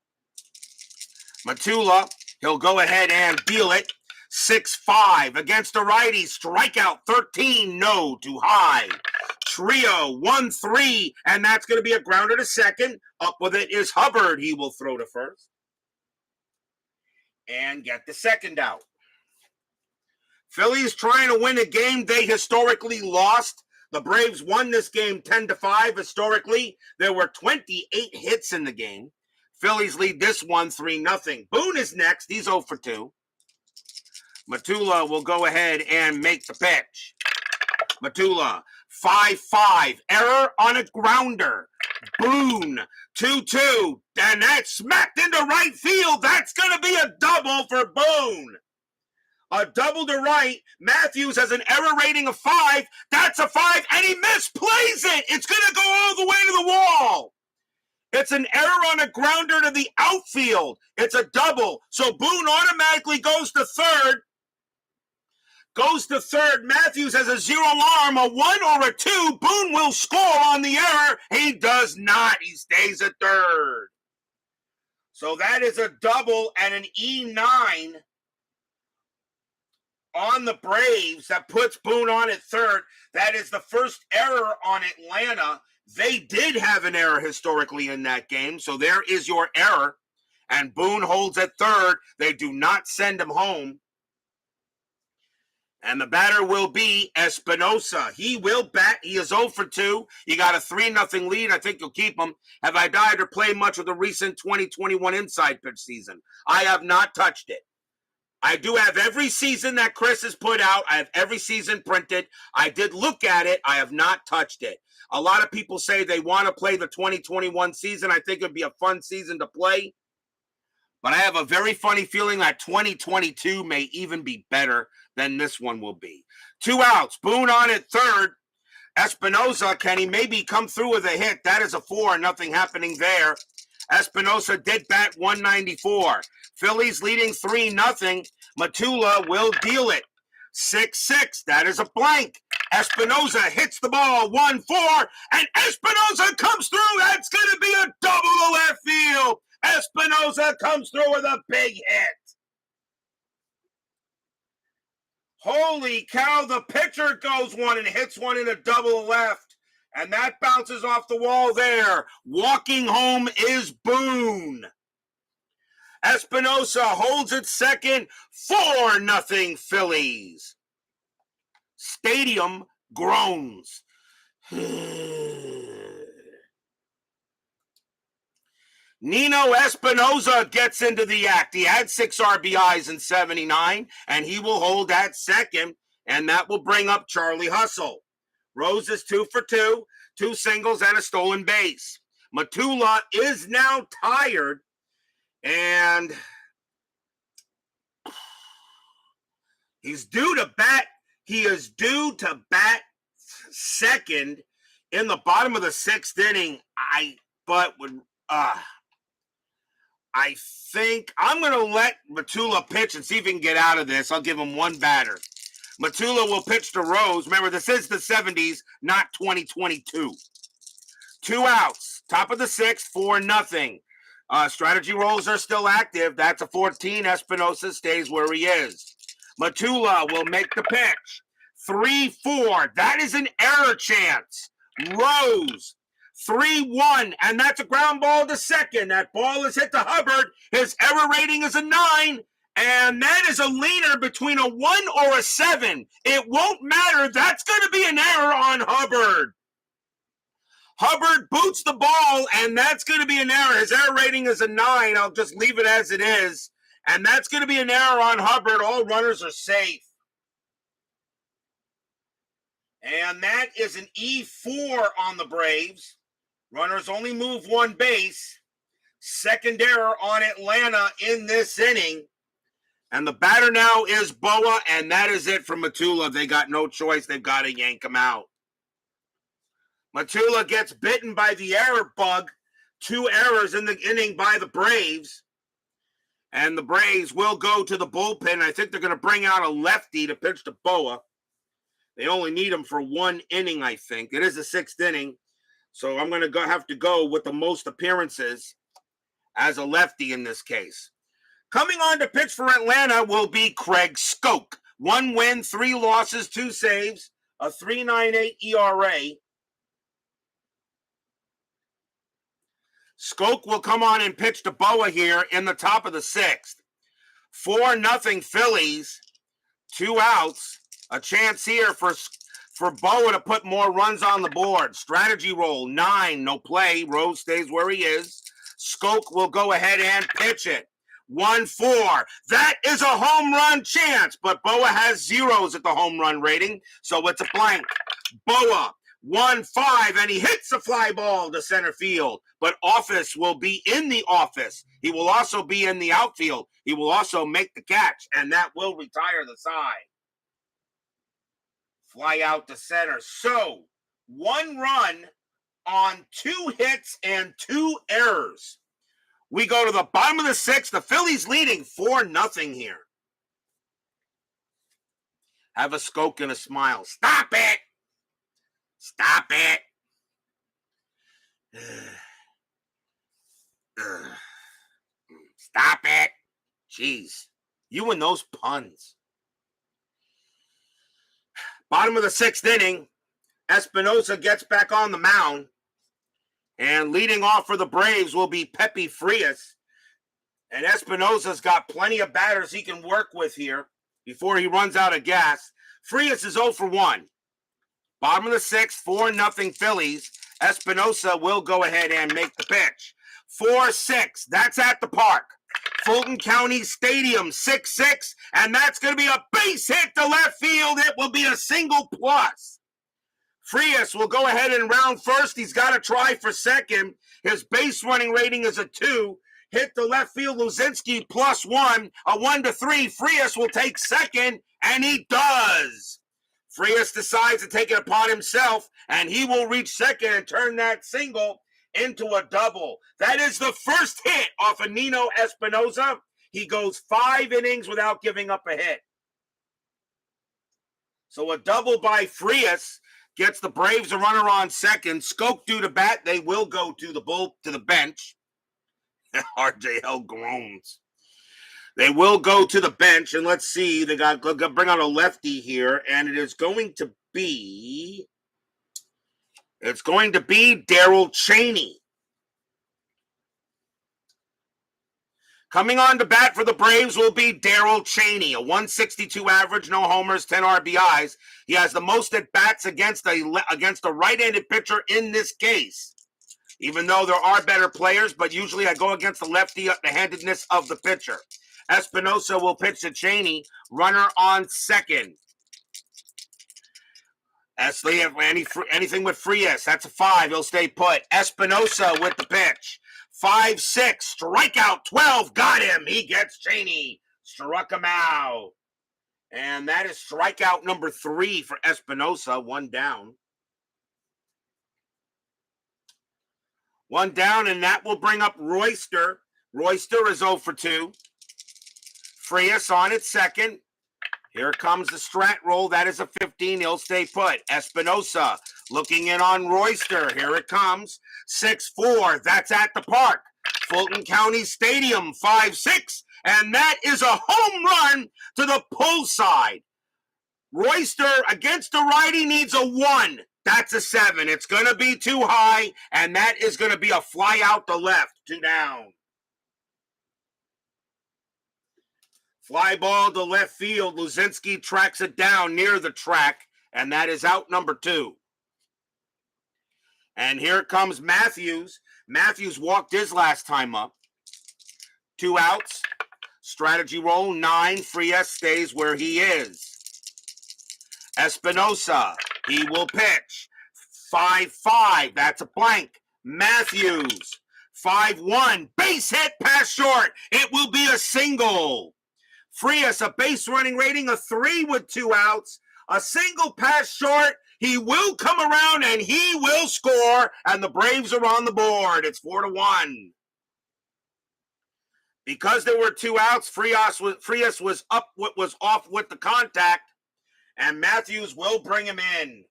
Matula, he'll go ahead and deal it. 6-5 against a righty. Strikeout 13, no, too high. Trio, 1-3, and that's going to be a grounder to second. Up with it is Hubbard. He will throw to first and get the second out. Phillies trying to win a game they historically lost. The Braves won this game 10-5 historically. There were 28 hits in the game. Phillies lead this one 3-0. Boone is next. He's 0 for 2. Matula will go ahead and make the pitch. Matula, 5-5. Error on a grounder. Boone, 2-2. And that's smacked into right field. That's going to be a double for Boone. A double to right. Matthews has an error rating of 5. That's a 5, and he misplays it. It's going to go all the way to the wall. It's an error on a grounder to the outfield. It's a double. So Boone automatically goes to third. Matthews has a 0 arm, a 1 or a 2. Boone will score on the error. He does not. He stays at third. So that is a double and an E9 on the Braves that puts Boone on at third. That is the first error on Atlanta. They did have an error historically in that game, so there is your error. And Boone holds at third. They do not send him home. And the batter will be Espinosa. He will bat. He is 0 for 2. You got a 3-0 lead. I think you'll keep him. Have I died or played much of the recent 2021 inside pitch season? I have not touched it. I do have every season that Chris has put out. I have every season printed. I did look at it. I have not touched it. A lot of people say they want to play the 2021 season. I think it would be a fun season to play. But I have a very funny feeling that 2022 may even be better than this one will be. 2 outs. Boone on at third. Espinosa, can he maybe come through with a hit? That is a 4. Nothing happening there. Espinosa did bat 194. Phillies leading 3-0. Matula will deal it. 6-6. That is a blank. Espinosa hits the ball 1-4, and Espinosa comes through. That's going to be a double to left field. Espinosa comes through with a big hit. Holy cow, the pitcher goes one and hits one in a double left, and that bounces off the wall there. Walking home is Boone. Espinosa holds it second, 4-0 Phillies. Stadium groans. Nino Espinosa gets into the act. He had 6 RBIs in 79, and he will hold at second, and that will bring up Charlie Hustle. Rose is 2 for 2, 2 singles and a stolen base. Matula is now tired, and he's due to bat. He is due to bat second in the bottom of the 6th inning. I think I'm going to let Matula pitch and see if he can get out of this. I'll give him one batter. Matula will pitch to Rose. Remember, this is the 70s, not 2022. 2 outs. Top of the 6th, 4-0. Strategy rolls are still active. That's a 14. Espinosa stays where he is. Matula will make the pitch. 3-4. That is an error chance. Rose. 3-1, and that's a ground ball to second. That ball is hit to Hubbard. His error rating is a 9, and that is a leaner between a 1 or a 7. It won't matter. That's going to be an error on Hubbard. Hubbard boots the ball, and that's going to be an error. His error rating is a 9. I'll just leave it as it is, and that's going to be an error on Hubbard. All runners are safe. And that is an E4 on the Braves. Runners only move 1 base. Second error on Atlanta in this inning. And the batter now is Boa, and that is it for Matula. They got no choice. They've got to yank him out. Matula gets bitten by the error bug. 2 errors in the inning by the Braves. And the Braves will go to the bullpen. I think they're going to bring out a lefty to pitch to Boa. They only need him for 1 inning, I think. It is the 6th inning. So I'm going to have to go with the most appearances as a lefty in this case. Coming on to pitch for Atlanta will be Craig Skoke. 1 win, 3 losses, 2 saves, a 3.98 ERA. Skoke will come on and pitch to Boa here in the top of the 6th. 4-0 Phillies. 2 outs. A chance here for Boa to put more runs on the board. Strategy roll, 9, no play. Rose stays where he is. Skoke will go ahead and pitch it. 1-4. That is a home run chance, but Boa has 0s at the home run rating, so it's a blank. Boa, 1-5, and he hits a fly ball to center field, but Office will be in the office. He will also be in the outfield. He will also make the catch, and that will retire the side. Fly out to center. So, 1 run on 2 hits and 2 errors. We go to the bottom of the 6th. The Phillies leading 4-0 here. Have a Skoke and a smile. Stop it! Stop it! Stop it! Jeez. You and those puns. Bottom of the 6th inning, Espinosa gets back on the mound, and leading off for the Braves will be Pepe Frias. And Espinosa's got plenty of batters he can work with here before he runs out of gas. Frias is 0 for 1. Bottom of the 6th, 4-0 Phillies. Espinosa will go ahead and make the pitch. 4-6, that's at the park. Fulton County Stadium, 6-6, and that's going to be a base hit to left field. It will be a single plus. Frias will go ahead and round first. He's got to try for second. His base running rating is a 2. Hit the left field, Luzinski, +1. A 1-3. Frias will take second, and he does. Frias decides to take it upon himself, and he will reach second and turn that single into a double. That is the first hit off of Nino Espinosa. He goes 5 innings without giving up a hit. So a double by Frias gets the Braves a runner on second. Skoke due to bat. They will go to the bench. RJL groans. They will go to the bench, and let's see. They got bring out a lefty here, and it is going to be Daryl Cheney. Coming on to bat for the Braves will be Daryl Cheney, a 162 average, no homers, 10 RBIs. He has the most at bats against a right-handed pitcher in this case. Even though there are better players, but usually I go against the lefty-handedness of the pitcher. Espinosa will pitch to Cheney, runner on second. Anything with Frias, that's a 5. He'll stay put. Espinosa with the pitch. 5-6, strikeout 12, got him. He gets Cheney, struck him out. And that is strikeout number 3 for Espinosa, 1 down. 1 down, and that will bring up Royster. Royster is 0 for 2. Frias on at second. Here comes the strat roll. That is a 15. He'll stay put. Espinosa looking in on Royster. Here it comes. 6-4. That's at the park. Fulton County Stadium, 5-6. And that is a home run to the pull side. Royster against the righty needs a 1. That's a 7. It's going to be too high, and that is going to be a fly out to left. 2 down. Fly ball to left field. Luzinski tracks it down near the track, and that is out number 2. And here comes Matthews. Matthews walked his last time up. 2 outs. Strategy roll 9. Frias stays where he is. Espinosa, he will pitch. 5-5. That's a blank. Matthews. 5-1. Base hit past short. It will be a single. Frias, a base running rating of 3 with 2 outs. A single pass short. He will come around and he will score. And the Braves are on the board. It's 4-1. Because there were 2 outs, Frias was off with the contact. And Matthews will bring him in.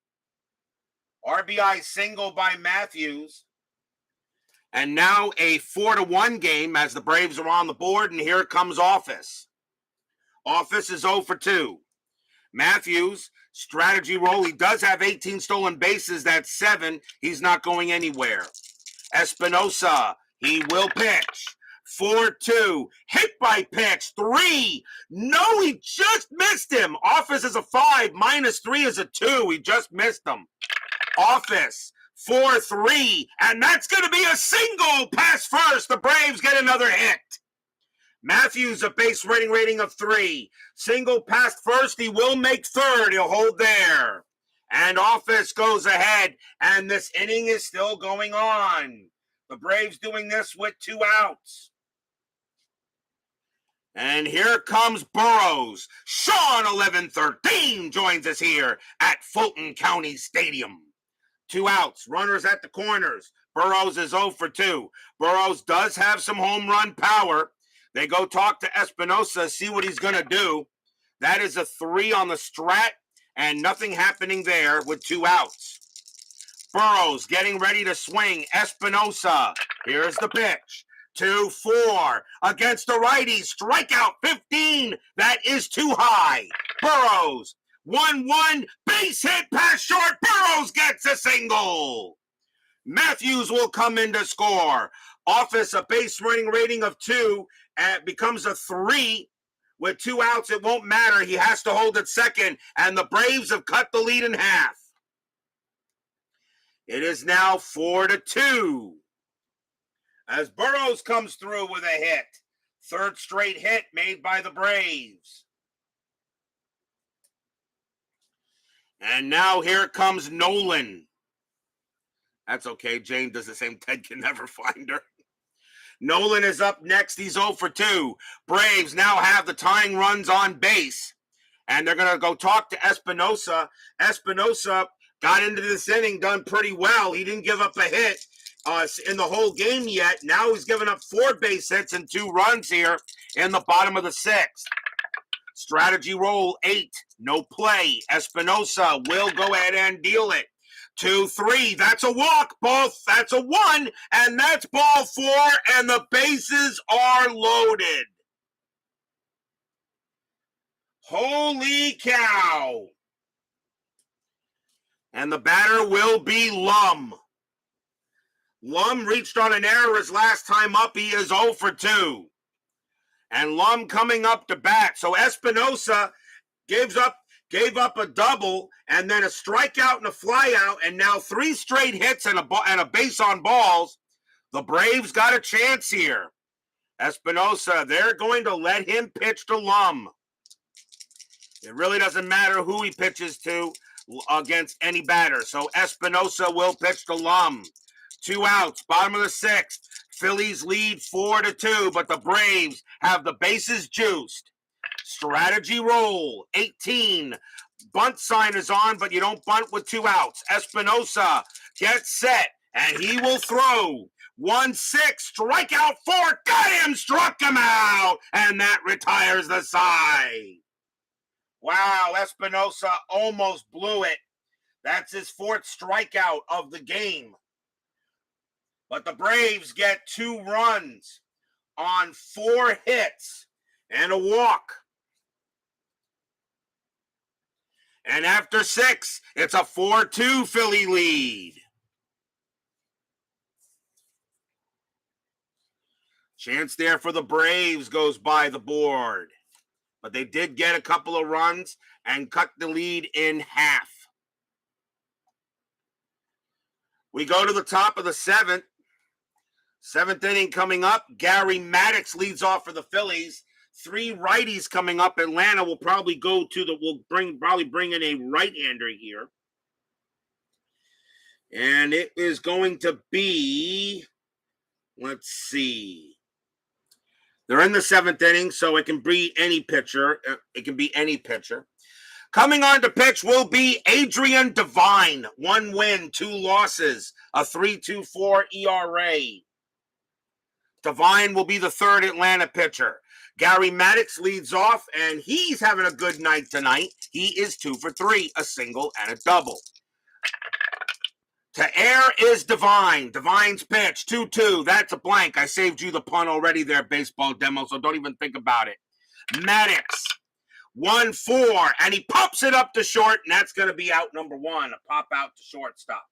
RBI single by Matthews. And now a 4-1 game as the Braves are on the board. And here comes Office. Office is 0 for 2. Matthews, strategy roll. He does have 18 stolen bases. That's 7. He's not going anywhere. Espinosa, he will pitch. 4-2. Hit by pitch. 3. No, he just missed him. Office is a 5. -3 is a 2. He just missed him. Office. 4-3. And that's going to be a single pass first. The Braves get another hit. Matthews, a base rating of 3. Single past first. He will make third. He'll hold there. And Office goes ahead. And this inning is still going on. The Braves doing this with 2 outs. And here comes Burrows. Sean 1113 joins us here at Fulton County Stadium. 2 outs. Runners at the corners. Burrows is 0 for 2. Burrows does have some home run power. They go talk to Espinosa, see what he's going to do. That is a 3 on the strat, and nothing happening there with 2 outs. Burrows getting ready to swing. Espinosa, here's the pitch. 2-4 against the righty. Strikeout 15. That is too high. Burrows, 1-1. Base hit past short. Burrows gets a single. Matthews will come in to score. Office, a base running rating of 2, and becomes a 3. With 2 outs, it won't matter. He has to hold at second, and the Braves have cut the lead in half. It is now 4-2. As Burrows comes through with a hit. 3rd straight hit made by the Braves. And now here comes Nolan. That's okay. Jane does the same. Ted can never find her. Nolan is up next. He's 0 for 2. Braves now have the tying runs on base. And they're going to go talk to Espinosa. Espinosa got into this inning, done pretty well. He didn't give up a hit. in the whole game yet. Now he's given up 4 base hits and 2 runs here in the bottom of the 6th. Strategy roll 8, no play. Espinosa will go ahead and deal it. 2-3, that's a walk. That's a 1, and that's ball 4, and the bases are loaded. Holy cow. And the batter will be Lum. Lum reached on an error his last time up. He is 0 for 2. And Lum coming up to bat. So Espinosa gave up a double and then a strikeout and a flyout, and now 3 straight hits and a base on balls. The Braves got a chance here. Espinosa, they're going to let him pitch to Lum. It really doesn't matter who he pitches to against any batter. So Espinosa will pitch to Lum. 2 outs, bottom of the 6th. Phillies lead 4-2, but the Braves have the bases juiced. Strategy roll 18. Bunt sign is on, but you don't bunt with 2 outs. Espinosa gets set, and he will throw. 1-6, strikeout 4. Got him, struck him out, and that retires the side. Wow, Espinosa almost blew it. That's his 4th strikeout of the game. But the Braves get 2 runs on 4 hits and a walk. And after 6, it's a 4-2 Philly lead. Chance there for the Braves goes by the board. But they did get a couple of runs and cut the lead in half. We go to the top of the 7th. 7th inning coming up. Gary Maddox leads off for the Phillies. 3 righties coming up. Atlanta will probably bring in a right-hander here. And it is going to be, let's see. They're in the 7th inning, so it can be any pitcher. Coming on to pitch will be Adrian Devine. 1 win, 2 losses, a 3.24 ERA. Devine will be the 3rd Atlanta pitcher. Gary Maddox leads off, and he's having a good night tonight. He is 2 for 3, a single and a double. To air is Devine. Devine's pitch, 2-2. That's a blank. I saved you the pun already there, baseball demo, so don't even think about it. Maddox, 1-4, and he pops it up to short, and that's going to be out number 1, a pop out to shortstop.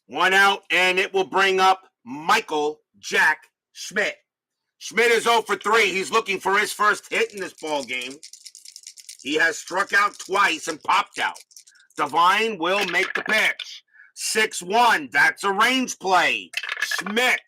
1 out, and it will bring up Michael Jack Schmidt. Schmidt is 0 for 3. He's looking for his first hit in this ball game. He has struck out twice and popped out. Devine will make the pitch. 6-1. That's a range play. Schmidt,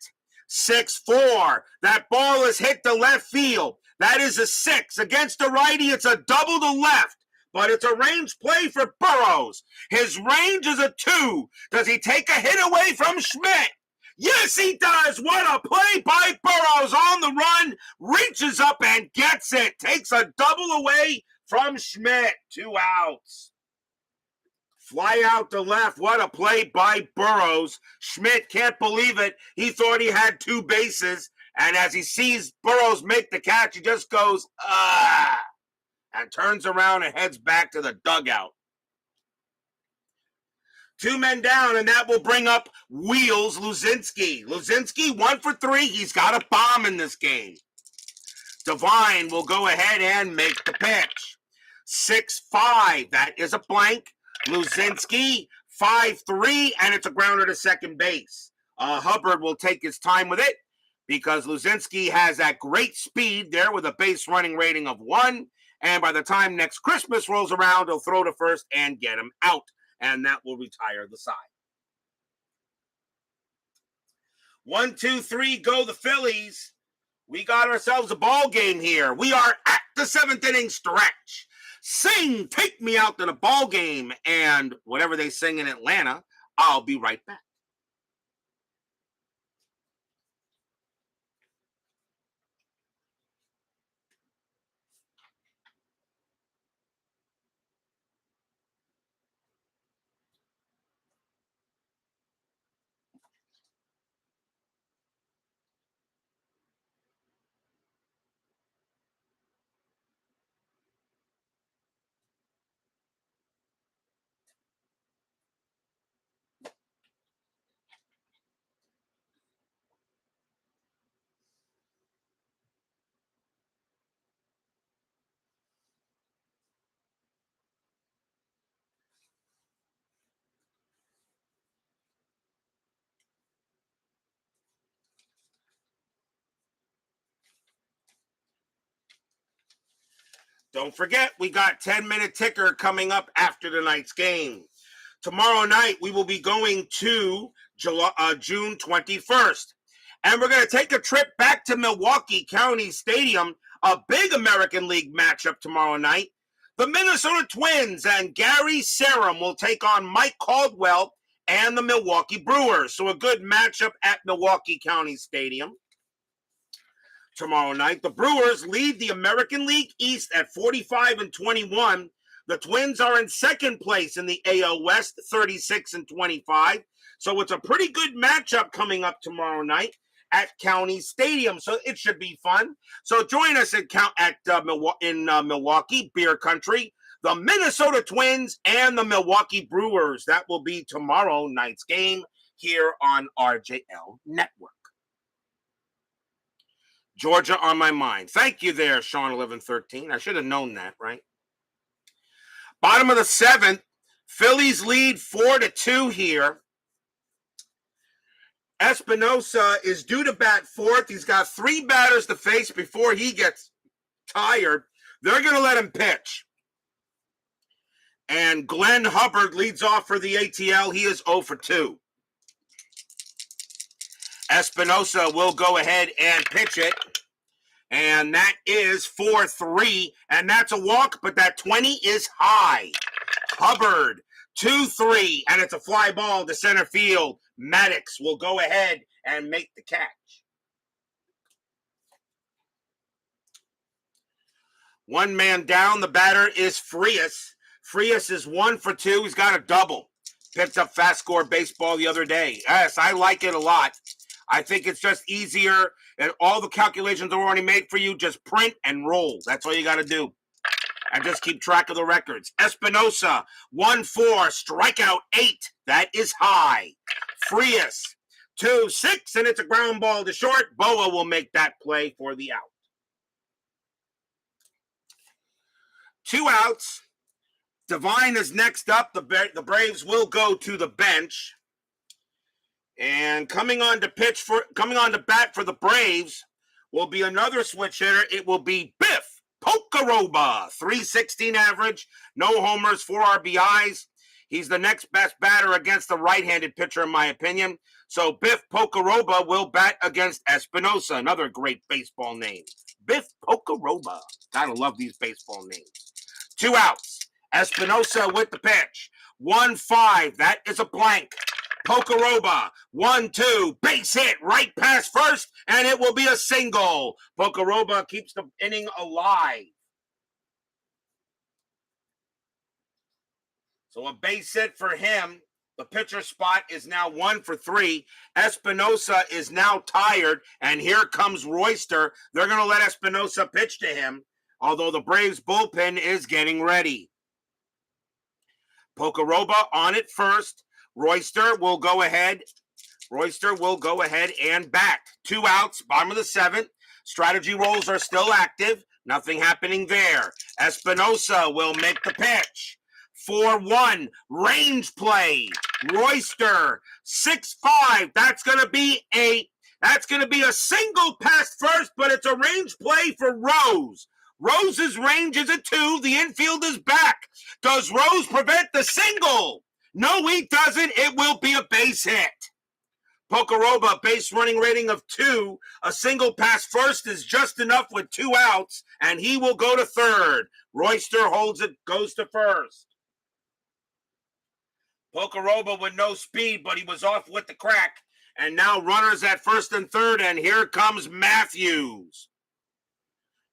6-4. That ball is hit to left field. That is a 6. Against the righty, it's a double to left. But it's a range play for Burrows. His range is a 2. Does he take a hit away from Schmidt? Yes, he does. What a play by Burrows on the run. Reaches up and gets it. Takes a double away from Schmidt. 2 outs. Fly out to left. What a play by Burrows. Schmidt can't believe it. He thought he had 2 bases. And as he sees Burrows make the catch, he just goes, ah, and turns around and heads back to the dugout. 2 men down, and that will bring up Wheels Luzinski. Luzinski, 1 for 3. He's got a bomb in this game. Devine will go ahead and make the pitch. 6-5. That is a blank. Luzinski, 5-3, and it's a grounder to second base. Hubbard will take his time with it because Luzinski has that great speed there with a base running rating of 1. And by the time next Christmas rolls around, he'll throw to first and get him out. And that will retire the side. 1, 2, 3, go the Phillies. We got ourselves a ball game here. We are at the 7th inning stretch. Sing, take me out to the ball game. And whatever they sing in Atlanta, I'll be right back. Don't forget, we got 10-minute ticker coming up after tonight's game. Tomorrow night, we will be going to June 21st. And we're going to take a trip back to Milwaukee County Stadium, a big American League matchup tomorrow night. The Minnesota Twins and Gary Sarum will take on Mike Caldwell and the Milwaukee Brewers. So a good matchup at Milwaukee County Stadium. Tomorrow night, the Brewers lead the American League East at 45-21. The Twins are in second place in the AL West, 36-25. So it's a pretty good matchup coming up tomorrow night at County Stadium. So it should be fun. So join us in Milwaukee, Beer Country, the Minnesota Twins and the Milwaukee Brewers. That will be tomorrow night's game here on RJL Network. Georgia on my mind. Thank you there, Sean 1113. I should have known that, right? Bottom of the seventh, Phillies lead 4-2 here. Espinosa is due to bat fourth. He's got 3 batters to face before he gets tired. They're going to let him pitch. And Glenn Hubbard leads off for the ATL. He is 0-2. Espinosa will go ahead and pitch it. And that is 4-3. And that's a walk, but that 20 is high. Hubbard, 2-3. And it's a fly ball to center field. Maddox will go ahead and make the catch. One man down. The batter is Frias. Frias is 1-2. He's got a double. Picked up FastScore Baseball the other day. Yes, I like it a lot. I think it's just easier, and all the calculations are already made for you. Just print and roll. That's all you got to do. And just keep track of the records. Espinosa, 1-4, strikeout 8. That is high. Frias, 2-6, and it's a ground ball to short. Boa will make that play for the out. 2 outs. Devine is next up. The Braves will go to the bench. And coming on to bat for the Braves will be another switch hitter. It will be Biff Pocoroba, .316 average, no homers, 4 RBIs. He's the next best batter against the right-handed pitcher, in my opinion. So Biff Pocoroba will bat against Espinosa, another great baseball name. Biff Pocoroba. Gotta love these baseball names. 2 outs. Espinosa with the pitch. 1-5. That is a blank. Pocoroba, 1-2, base hit right past first, and it will be a single. Pocoroba keeps the inning alive. So a base hit for him. The pitcher spot is now 1-3. Espinosa is now tired, and here comes Royster. They're going to let Espinosa pitch to him, although the Braves bullpen is getting ready. Pocoroba on it first. Royster will go ahead and bat. 2 outs, bottom of the 7th. Strategy rolls are still active. Nothing happening there. Espinosa will make the pitch. 4-1, range play. Royster, 6-5. That's gonna be a single past first, but it's a range play for Rose. Rose's range is a 2. The infield is back. Does Rose prevent the single? No, he doesn't. It will be a base hit. Pocoroba, base running rating of 2. A single pass first is just enough with 2 outs, and he will go to third. Royster holds it, goes to first. Pocoroba with no speed, but he was off with the crack. And now runners at first and third, and here comes Matthews.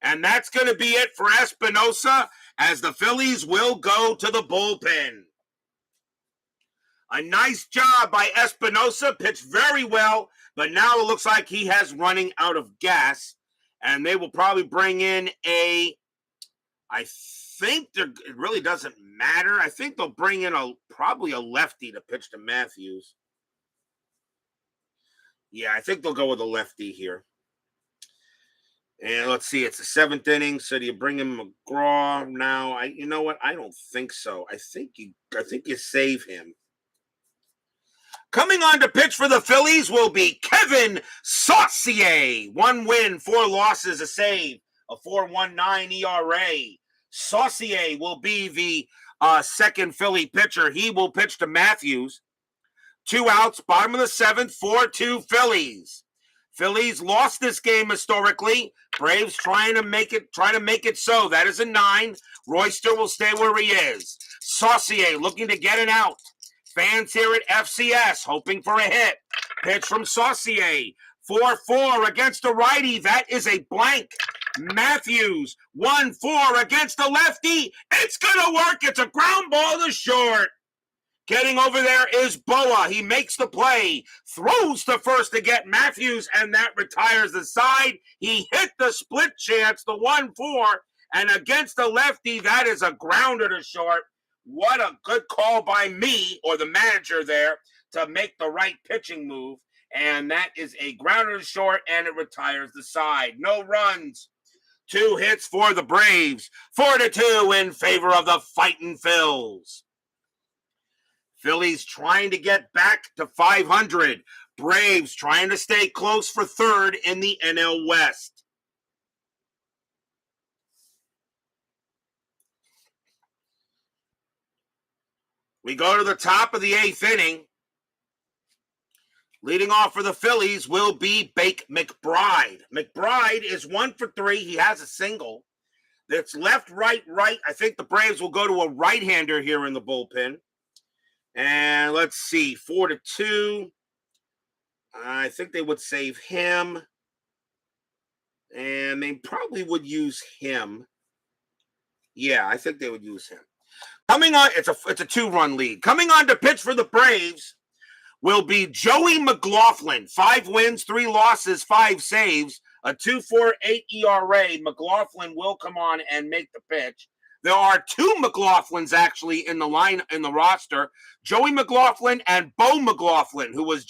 And that's going to be it for Espinosa, as the Phillies will go to the bullpen. A nice job by Espinosa, pitched very well, but now it looks like he has running out of gas, and they will probably bring in it really doesn't matter. I think they'll bring in probably a lefty to pitch to Matthews. Yeah, I think they'll go with a lefty here. And let's see, it's the 7th inning, so do you bring in McGraw now? You know what? I don't think so. I think you save him. Coming on to pitch for the Phillies will be Kevin Saucier. 1 win, 4 losses, a save, a 4.19 ERA. Saucier will be the second Philly pitcher. He will pitch to Matthews. 2 outs, bottom of the 7th, 4-2 Phillies. Phillies lost this game historically. Braves trying to make it so. That is a 9. Royster will stay where he is. Saucier looking to get an out. Fans here at FCS hoping for a hit. Pitch from Saucier. 4-4 against the righty. That is a blank. Matthews 1-4 against the lefty. It's going to work. It's a ground ball to short. Getting over there is Boa. He makes the play, throws to first to get Matthews, and that retires the side. He hit the split chance, the 1-4, and against the lefty, that is a grounder to short. What a good call by me, or the manager there, to make the right pitching move. And that is a grounder to short, and it retires the side. No runs. 2 hits for the Braves. 4-2 in favor of the Fightin' Phils. Phillies trying to get back to 500. Braves trying to stay close for third in the NL West. We go to the top of the 8th inning. Leading off for the Phillies will be Bake McBride. McBride is 1 for 3. He has a single. That's left, right, right. I think the Braves will go to a right-hander here in the bullpen. And let's see, 4-2. I think they would save him. And they probably would use him. Yeah, I think they would use him. Coming on, it's a 2-run lead. Coming on to pitch for the Braves will be Joey McLaughlin. 5 wins, 3 losses, 5 saves, a 2.48 ERA. McLaughlin will come on and make the pitch. There are 2 McLaughlins actually in the roster. Joey McLaughlin and Bo McLaughlin, who was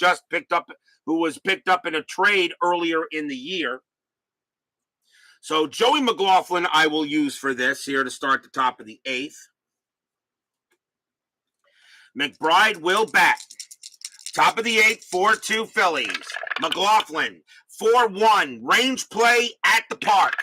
picked up in a trade earlier in the year. So Joey McLaughlin I will use for this here to start the top of the 8th. McBride will bat. Top of the 8th, 4-2 Phillies. McLaughlin, 4-1, range play at the park.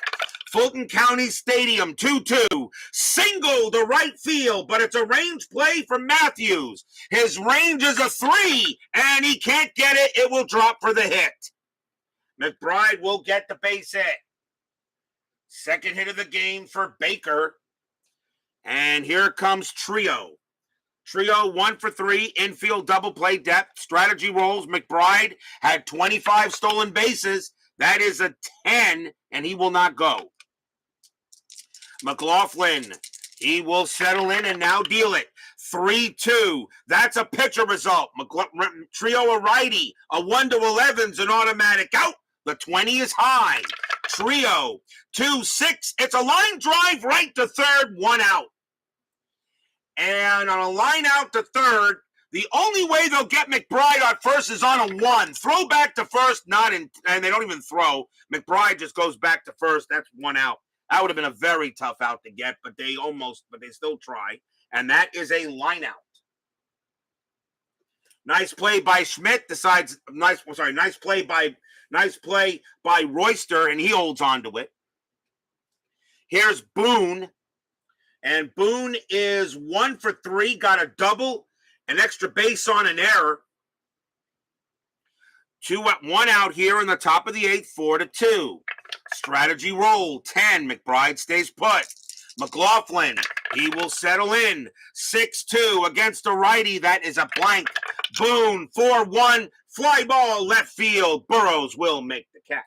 Fulton County Stadium, 2-2. Single to right field, but it's a range play from Matthews. His range is a 3, and he can't get it. It will drop for the hit. McBride will get the base hit. Second hit of the game for Baker. And here comes Trio. Trio 1 for 3, infield double play depth, strategy rolls. McBride had 25 stolen bases. That is a 10, and he will not go. McLaughlin, he will settle in and now deal it. 3-2. That's a pitcher result. Trio a righty. A 1-11's an automatic out. The 20 is high. Trio 2-6. It's a line drive right to third. 1 out. And on a line out to third, the only way they'll get McBride on first is on a 1. Throw back to first, and they don't even throw. McBride just goes back to first. That's 1 out. That would have been a very tough out to get, but they still try. And that is a line out. Nice play by Schmidt. Nice play by Royster, and he holds on to it. Here's Boone. And Boone is 1 for 3, got a double, an extra base on an error. 1 out here in the top of the 8th, 4-2. Strategy roll, 10. McBride stays put. McLaughlin, he will settle in. 6-2 against the righty. That is a blank. Boone, 4-1. Fly ball left field. Burrows will make the catch.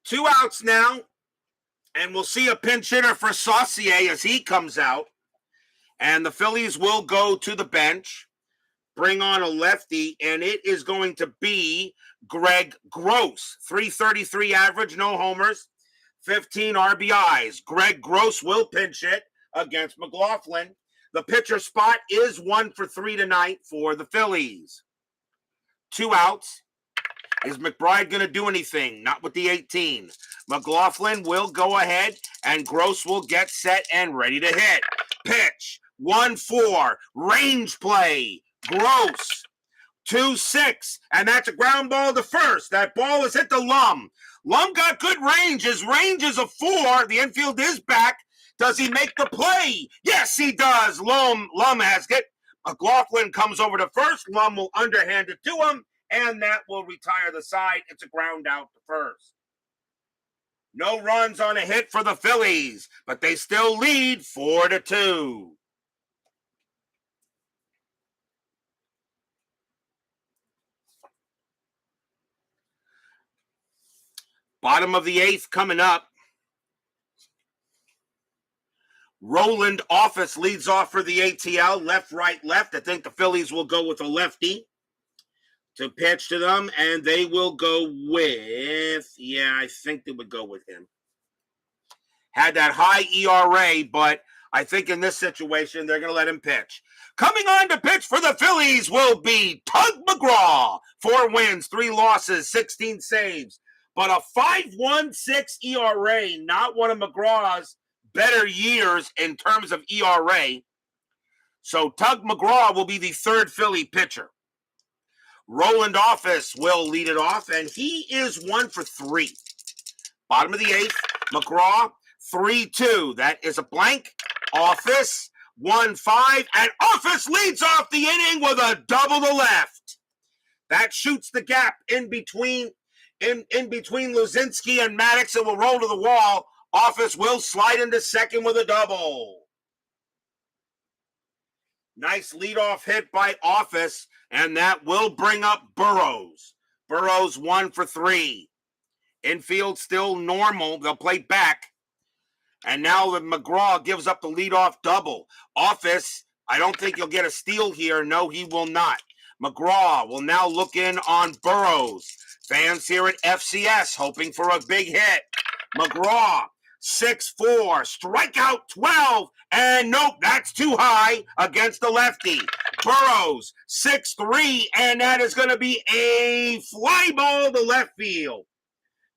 2 outs now. And we'll see a pinch hitter for Saucier as he comes out. And the Phillies will go to the bench, bring on a lefty, and it is going to be Greg Gross. 333 average, no homers, 15 RBIs. Greg Gross will pinch hit against McLaughlin. The pitcher spot is 1 for 3 tonight for the Phillies. 2 outs. Is McBride going to do anything? Not with the 18. McLaughlin will go ahead, and Gross will get set and ready to hit. Pitch, 1-4, range play, Gross, 2-6, and that's a ground ball to first. That ball is hit the lum. Lum got good range. His range is a 4. The infield is back. Does he make the play? Yes, he does. Lum has it. McLaughlin comes over to first. Lum will underhand it to him, and that will retire the side. It's a ground out to first. No runs on a hit for the Phillies, but they still lead 4-2. Bottom of the 8th coming up. Roland Office leads off for the ATL. Left, right, left. I think the Phillies will go with a lefty to pitch to them, and they will go with, I think they would go with him. Had that high ERA, but I think in this situation, they're going to let him pitch. Coming on to pitch for the Phillies will be Tug McGraw. 4 wins, 3 losses, 16 saves, but a 5.16 ERA, not one of McGraw's better years in terms of ERA. So Tug McGraw will be the 3rd Philly pitcher. Roland Office will lead it off, and he is 1 for 3. Bottom of the 8th, McGraw, 3-2. That is a blank. Office, 1-5, and Office leads off the inning with a double to left. That shoots the gap in between Luzinski and Maddox. It will roll to the wall. Office will slide into second with a double. Nice leadoff hit by Office, and that will bring up Burrows. Burrows 1 for 3. Infield still normal. They'll play back. And now McGraw gives up the leadoff double. Office, I don't think he'll get a steal here. No, he will not. McGraw will now look in on Burrows. Fans here at FCS hoping for a big hit. McGraw, 6-4, strikeout 12, and nope, that's too high against the lefty. Burrows, 6-3, and that is going to be a fly ball to left field.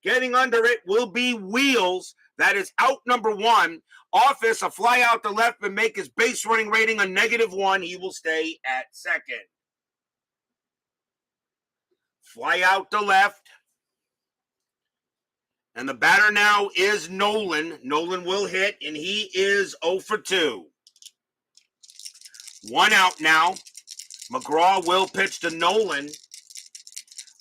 Getting under it will be Wheels. That is out number 1. Office, a fly out to left and make his base running rating a -1. He will stay at second. Fly out to left. And the batter now is Nolan. Nolan will hit, and he is 0 for 2. 1 out now. McGraw will pitch to Nolan.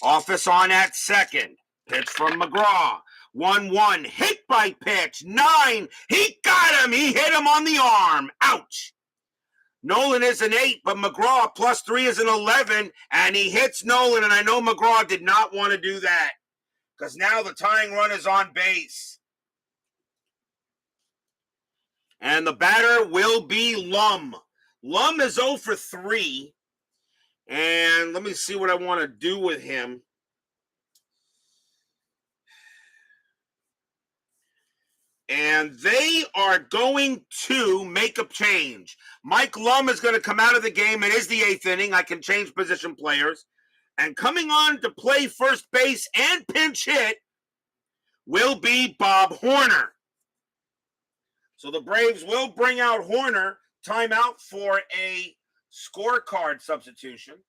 Office on at second. Pitch from McGraw. 1-1. Hit by pitch. 9. He got him. He hit him on the arm. Ouch. Nolan is an 8, but McGraw +3 is an 11, and he hits Nolan, and I know McGraw did not want to do that because now the tying run is on base. And the batter will be Lum. Lum is 0 for 3, and let me see what I want to do with him. And they are going to make a change. Mike Lum is going to come out of the game. It is the 8th inning. I can change position players. And coming on to play first base and pinch hit will be Bob Horner. So the Braves will bring out Horner. Timeout for a scorecard substitution.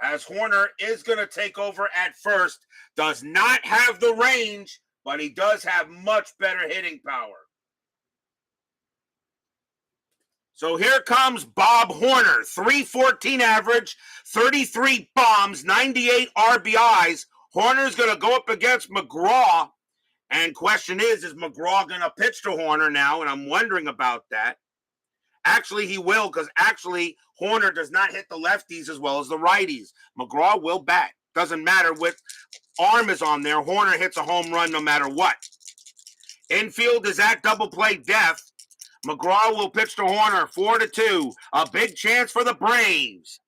As Horner is going to take over at first. Does not have the range, but he does have much better hitting power. So here comes Bob Horner, 314 average, 33 bombs, 98 RBIs. Horner's going to go up against McGraw. And question is McGraw going to pitch to Horner now? And I'm wondering about that. Actually, he will, because actually Horner does not hit the lefties as well as the righties. McGraw will bat. Doesn't matter what arm is on there. Horner hits a home run no matter what. Infield is at double play depth. McGraw will pitch to Horner, 4-2. A big chance for the Braves.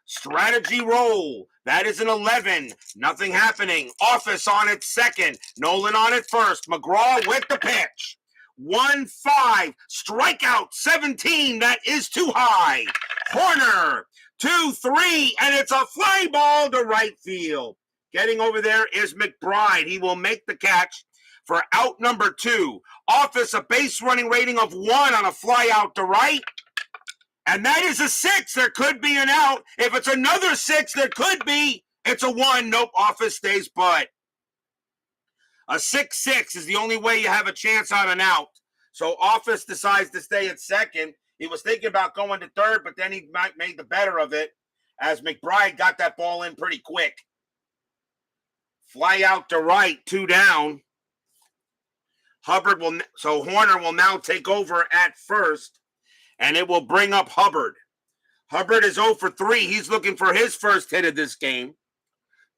Strategy roll. That is an 11. Nothing happening. Office on it second. Nolan on it first. McGraw with the pitch. 1-5. Strikeout 17. That is too high. Horner. 2-3, and it's a fly ball to right field. Getting over there is McBride. He will make the catch for out number 2. Office, a base running rating of 1 on a fly out to right. And that is a 6. There could be an out. If it's another 6, there could be. It's a 1. Nope, Office stays put. A 6-6 is the only way you have a chance on an out. So Office decides to stay at second. He was thinking about going to third, but then he made the better of it as McBride got that ball in pretty quick. Fly out to right, 2 down. Horner will now take over at first, and it will bring up Hubbard. Hubbard is 0 for 3. He's looking for his first hit of this game.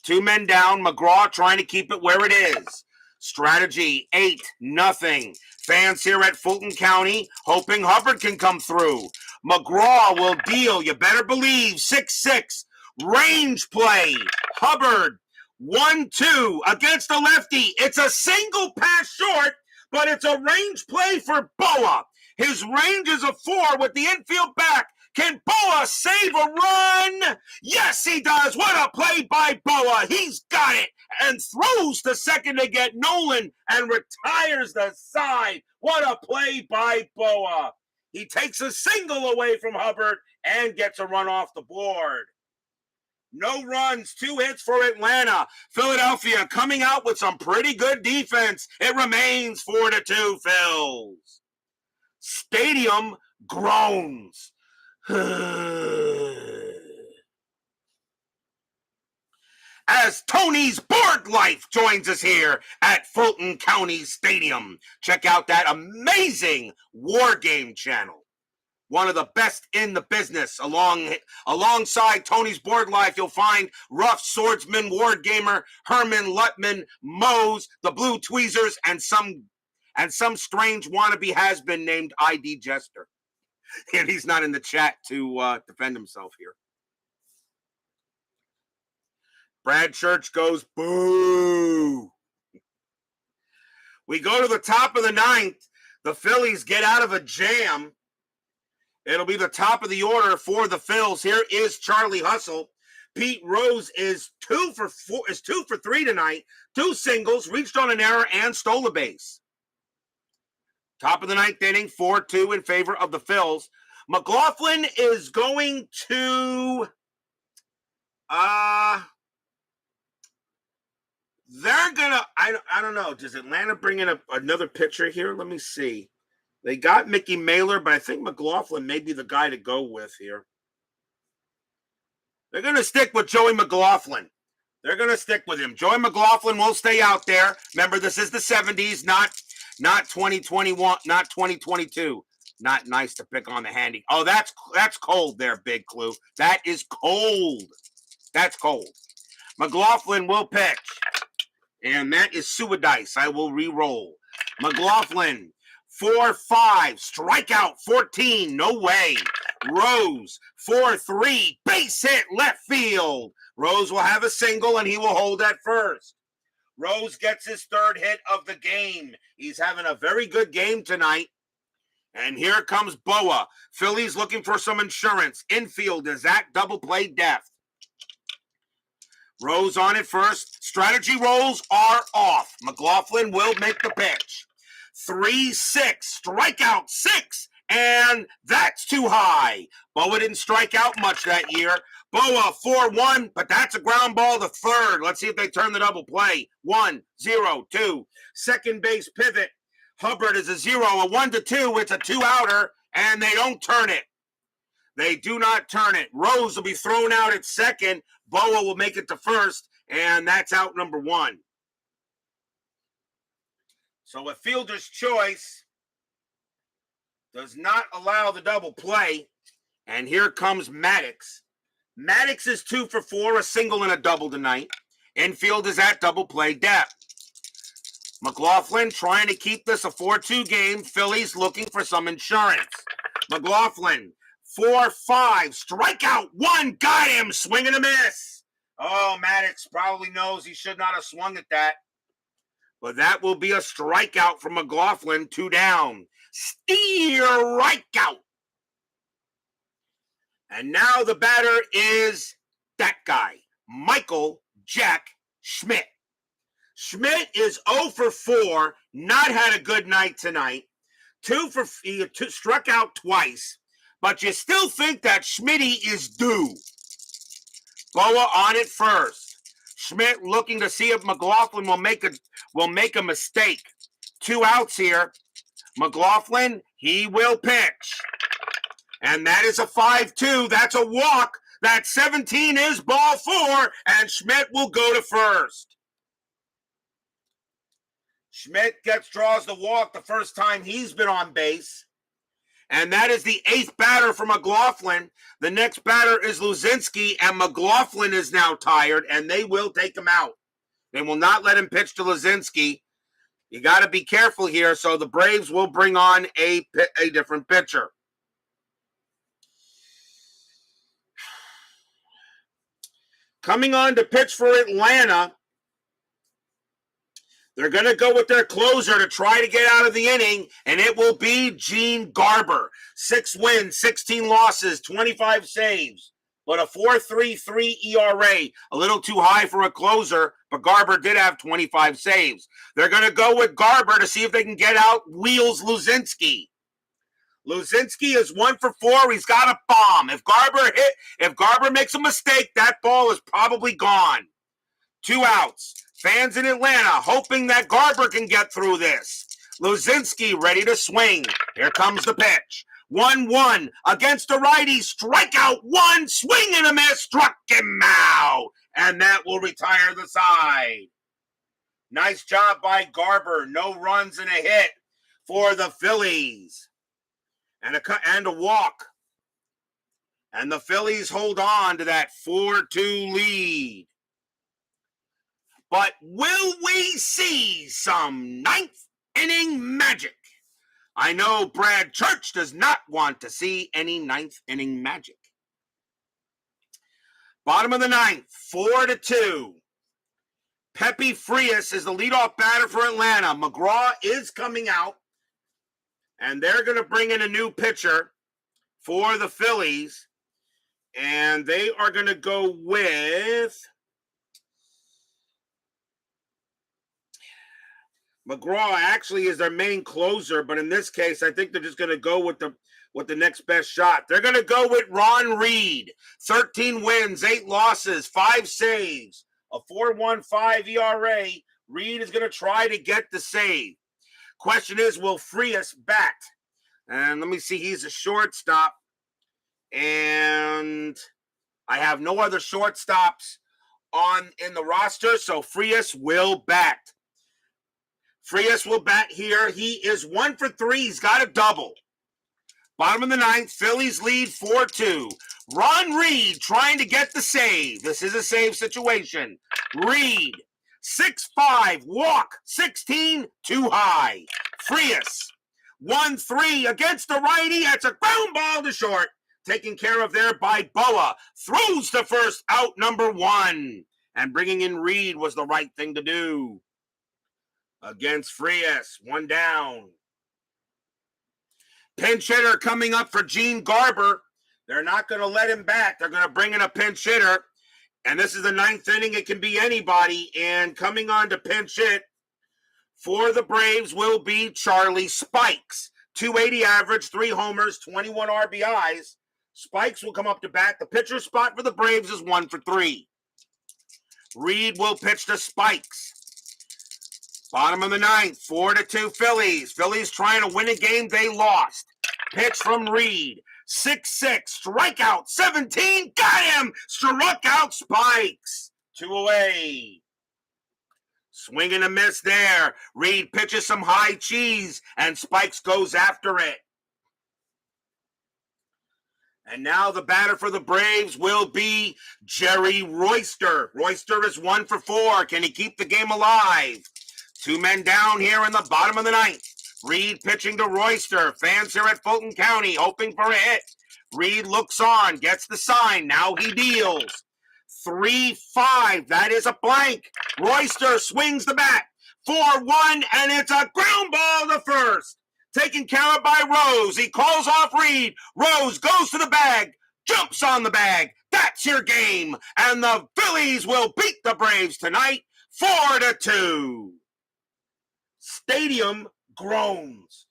2 men down. McGraw trying to keep it where it is. Strategy 8-0. Fans here at Fulton County hoping Hubbard can come through. McGraw will deal, you better believe, 6-6. Range play. Hubbard 1-2 against the lefty. It's a single pass short, but it's a range play for Boa. His range is a 4 with the infield back. Can Boa save a run? Yes, he does. What a play by Boa. He's got it and throws to second to get Nolan and retires the side. What a play by Boa. He takes a single away from Hubbard and gets a run off the board. No runs, 2 hits for Atlanta. Philadelphia coming out with some pretty good defense. It remains 4-2 Phils. Stadium groans. As Tony's Board Life joins us here at Fulton County Stadium. Check out that amazing War Game channel. One of the best in the business. Alongside Tony's Board Life, you'll find Rough Swordsman, Ward Gamer, Herman Lutman, Mose, the Blue Tweezers, and some strange wannabe has-been named ID Jester. And he's not in the chat to defend himself here. Brad Church goes, boo. We go to the top of the 9th. The Phillies get out of a jam. It'll be the top of the order for the Phils. Here is Charlie Hustle. Pete Rose is 2 for 3 tonight. 2 singles, reached on an error, and stole a base. Top of the 9th inning, 4-2 in favor of the Phils. McLaughlin is going to they're gonna I don't know. Does Atlanta bring in another pitcher here? Let me see. They got Mickey Mailer, but I think McLaughlin may be the guy to go with here. They're gonna stick with Joey McLaughlin. They're gonna stick with him. Joey McLaughlin will stay out there. Remember, this is the 70s, not 2021, not 2022. Not nice to pick on the handy. Oh, that's cold there, Big Clue. That is cold. That's cold. McLaughlin will pitch. And that is Suadice. I will re-roll. McLaughlin, 4-5. Strikeout, 14. No way. Rose, 4-3. Base hit, left field. Rose will have a single, and he will hold at first. Rose gets his 3rd hit of the game. He's having a very good game tonight. And here comes Boa. Phillies looking for some insurance. Infield is at double play depth. Rose on it first. Strategy rolls are off. McLaughlin will make the pitch. 3-6. Strikeout 6. And that's too high. Boa didn't strike out much that year. Boa 4-1, but that's a ground ball to third. Let's see if they turn the double play. 1-0-2. Second base pivot. Hubbard is a 0, a 1-2. It's a 2-outer, and they don't turn it. They do not turn it. Rose will be thrown out at second. Boa will make it to first, and that's out number 1. So a fielder's choice does not allow the double play, and here comes Maddox. Maddox is 2 for 4, a single and a double tonight. Infield is at double play depth. McLaughlin trying to keep this a 4-2 game. Phillies looking for some insurance. McLaughlin, 4-5. Strikeout 1. Got him. Swing and a miss. Oh, Maddox probably knows he should not have swung at that. But that will be a strikeout from McLaughlin. 2 down. Strikeout. And now the batter is that guy, Michael Jack Schmidt. Schmidt is 0 for 4, not had a good night tonight. He struck out twice, but you still think that Schmitty is due. Boa on it first. Schmidt looking to see if McLaughlin will make a mistake. 2 outs here. McLaughlin, he will pitch. And that is a 5-2. That's a walk. That 17 is ball 4, and Schmidt will go to first. Schmidt draws the walk the first time he's been on base. And that is the 8th batter for McLaughlin. The next batter is Luzinski, and McLaughlin is now tired, and they will take him out. They will not let him pitch to Luzinski. You got to be careful here, so the Braves will bring on a different pitcher. Coming on to pitch for Atlanta, they're going to go with their closer to try to get out of the inning, and it will be Gene Garber. 6 wins, 16 losses, 25 saves, but a 4.33 ERA. A little too high for a closer, but Garber did have 25 saves. They're going to go with Garber to see if they can get out Wheels Luzinski. Luzinski is 1 for 4. He's got a bomb. If Garber makes a mistake, that ball is probably gone. 2 outs. Fans in Atlanta hoping that Garber can get through this. Luzinski ready to swing. Here comes the pitch. 1-1 against a righty. Strikeout 1. Swing and a miss. Struck him out. And that will retire the side. Nice job by Garber. No runs and a hit for the Phillies. And a walk. And the Phillies hold on to that 4-2 lead. But will we see some 9th inning magic? I know Brad Church does not want to see any 9th inning magic. Bottom of the 9th, 4-2. Pepe Frias is the leadoff batter for Atlanta. McGraw is coming out. And they're going to bring in a new pitcher for the Phillies. And they are going to go with McGraw. Actually is their main closer, but in this case, I think they're just going to go with the next best shot. They're going to go with Ron Reed. 13 wins, 8 losses, 5 saves, a 4.15 ERA. Reed is going to try to get the save. Question is, will Frias bat? And let me see, he's a shortstop. And I have no other shortstops in the roster, so Frias will bat. Frias will bat here. He is 1 for 3. He's got a double. Bottom of the 9th, Phillies lead 4-2. Ron Reed trying to get the save. This is a save situation. Reed. 6-5, walk, 16, too high. Frias, 1-3 against the righty. That's a ground ball to short. Taken care of there by Boa. Throws to first, out number 1. And bringing in Reed was the right thing to do. Against Frias, 1 down. Pinch hitter coming up for Gene Garber. They're not going to let him bat. They're going to bring in a pinch hitter. And this is the 9th inning. It can be anybody. And coming on to pinch hit for the Braves will be Charlie Spikes. 280 average, 3 homers, 21 RBIs. Spikes will come up to bat. The pitcher spot for the Braves is 1 for 3. Reed will pitch to Spikes. Bottom of the 9th, 4-2 Phillies. Phillies trying to win a game they lost. Pitch from Reed. 6-6, strikeout, 17, got him, struck out Spikes. 2 away. Swing and a miss there. Reed pitches some high cheese, and Spikes goes after it. And now the batter for the Braves will be Jerry Royster. Royster is 1 for 4. Can he keep the game alive? 2 men down here in the bottom of the 9th. Reed pitching to Royster. Fans here at Fulton County hoping for a hit. Reed looks on, gets the sign. Now he deals. 3-5. That is a blank. Royster swings the bat. 4-1, and it's a ground ball to first. Taken care of by Rose. He calls off Reed. Rose goes to the bag, jumps on the bag. That's your game. And the Phillies will beat the Braves tonight 4-2. Stadium groans.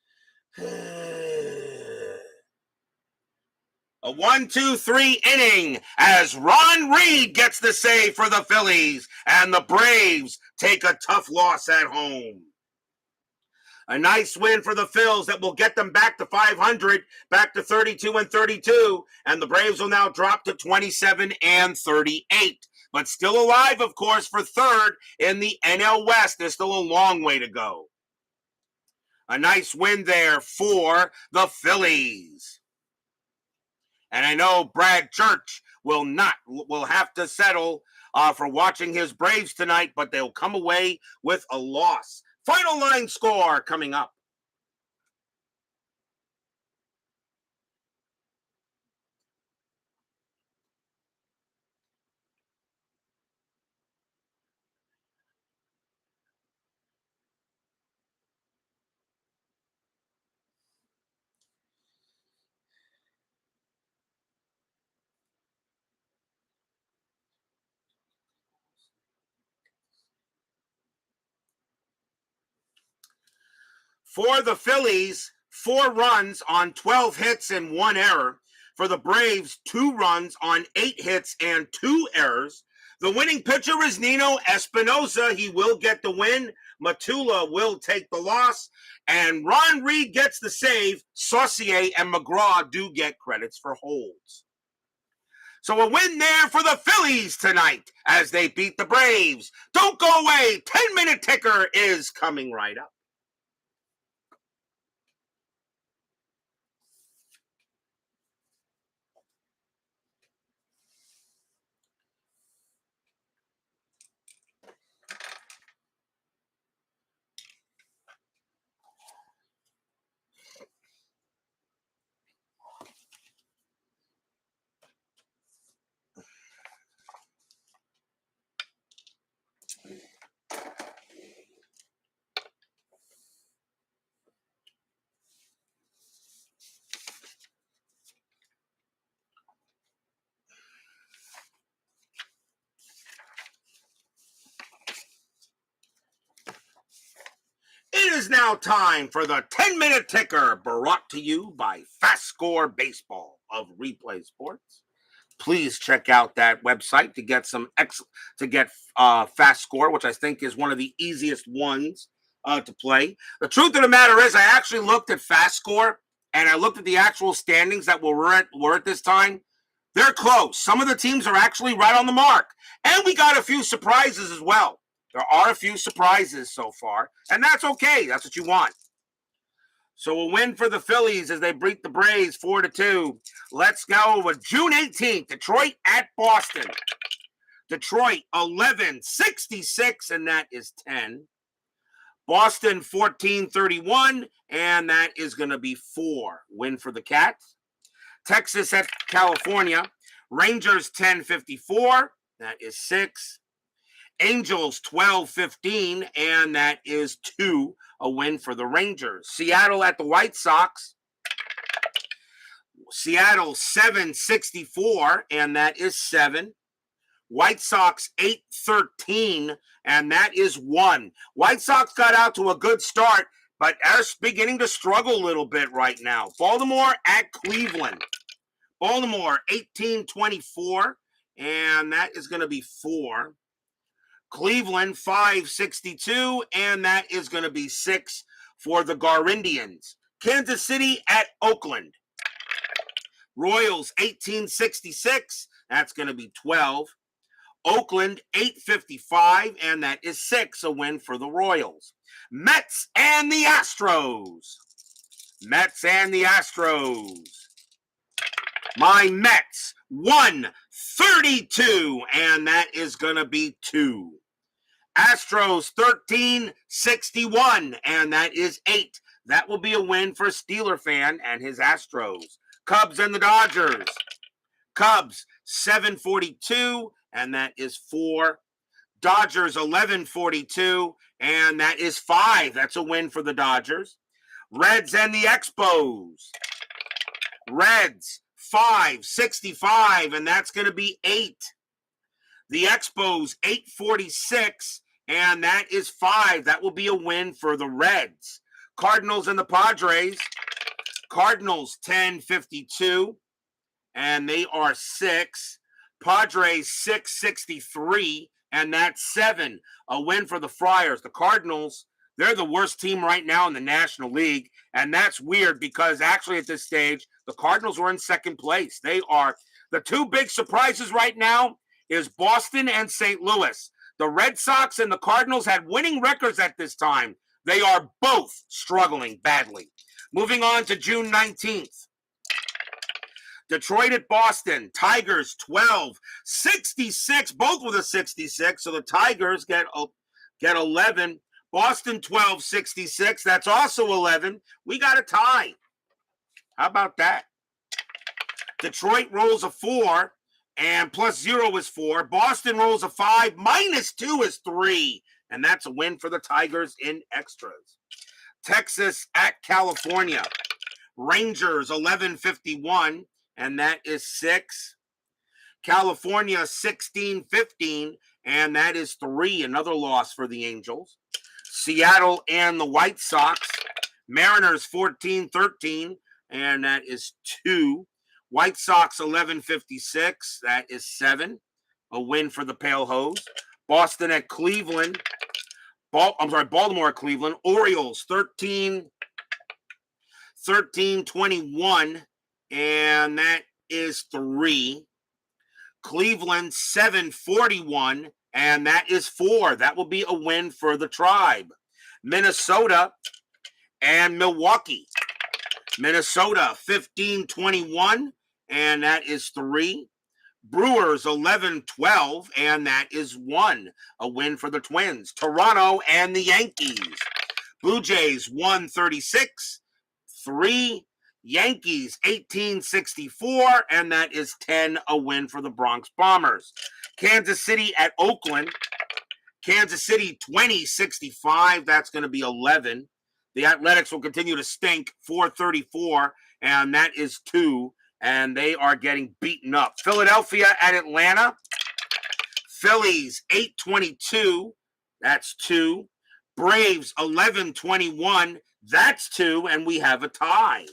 A 1-2-3 inning as Ron Reed gets the save for the Phillies, and the Braves take a tough loss at home. A nice win for the Phils that will get them back to 500, back to 32-32, and the Braves will now drop to 27-38. But still alive, of course, for third in the NL West. There's still a long way to go. A nice win there for the Phillies. And I know Brad Church will have to settle for watching his Braves tonight, but they'll come away with a loss. Final line score coming up. For the Phillies, 4 runs on 12 hits and 1 error. For the Braves, 2 runs on 8 hits and 2 errors. The winning pitcher is Nino Espinosa. He will get the win. Matula will take the loss. And Ron Reed gets the save. Saucier and McGraw do get credits for holds. So a win there for the Phillies tonight as they beat the Braves. Don't go away. 10-minute ticker is coming right up. It is now time for the 10-minute ticker, brought to you by FastScore Baseball of Replay Sports. Please check out that website to get Fast Score, which I think is one of the easiest ones to play. The truth of the matter is, I actually looked at Fast Score and I looked at the actual standings that were at this time. They're close. Some of the teams are actually right on the mark, and we got a few surprises as well. There are a few surprises so far, and that's okay. That's what you want. So a win for the Phillies as they beat the Braves 4-2. Let's go with June 18th, Detroit at Boston. Detroit 11-66, and that is 10. Boston 14-31, and that is going to be 4. Win for the Cats. Texas at California. Rangers 10-54, that is 6. Angels 12-15, and that is 2, a win for the Rangers. Seattle at the White Sox. Seattle 7-64, and that is 7. White Sox 8-13, and that is 1. White Sox got out to a good start, but are beginning to struggle a little bit right now. Baltimore at Cleveland. Baltimore 18-24, and that is going to be 4. Cleveland 5-62, and that is going to be 6 for the Garindians. Kansas City at Oakland. Royals 18-66, that's going to be 12. Oakland 8-55, and that is 6, a win for the Royals. Mets and the Astros. Mets and the Astros. My Mets 1-32, and that is going to be 2. Astros 13-61, and that is 8. That will be a win for Steeler fan and his Astros. Cubs and the Dodgers. Cubs 7-42, and that is 4. Dodgers 11-42, and that is 5. That's a win for the Dodgers. Reds and the Expos. Reds 5-65, and that's going to be 8. The Expos 8-46, and that is 5. That will be a win for the Reds. Cardinals and the Padres. Cardinals 10-52, and they are 6. Padres 663, and that's 7. A win for the Friars. The Cardinals, they're the worst team right now in the National League, and that's weird because actually at this stage, the Cardinals were in second place. They are the two big surprises right now is Boston and St. Louis. The Red Sox and the Cardinals had winning records at this time. They are both struggling badly. Moving on to June 19th. Detroit at Boston. Tigers 12-66, both with a 66. So the Tigers get 11. Boston 12-66. That's also 11. We got a tie. How about that? Detroit rolls a 4, and plus 0 is 4. Boston rolls a 5, minus 2 is 3. And that's a win for the Tigers in extras. Texas at California. Rangers 11-51, and that is 6. California 16-15, and that is 3. Another loss for the Angels. Seattle and the White Sox. Mariners 14-13, and that is 2. White Sox 11-56, that is 7. A win for the Pale Hose. Boston at Cleveland. Baltimore at Cleveland. Orioles 13-21, and that is 3. Cleveland 7-41, and that is 4. That will be a win for the Tribe. Minnesota and Milwaukee. Minnesota 15-21, and that is 3. Brewers 11-12, and that is 1. A win for the Twins. Toronto and the Yankees. Blue Jays 136, 3. Yankees 18-64, and that is 10. A win for the Bronx Bombers. Kansas City at Oakland. Kansas City 20-65, that's going to be 11. The Athletics will continue to stink 434, and that is 2. And they are getting beaten up. Philadelphia at Atlanta. Phillies 8-22, that's 2. Braves 11-21, that's 2, and we have a tie.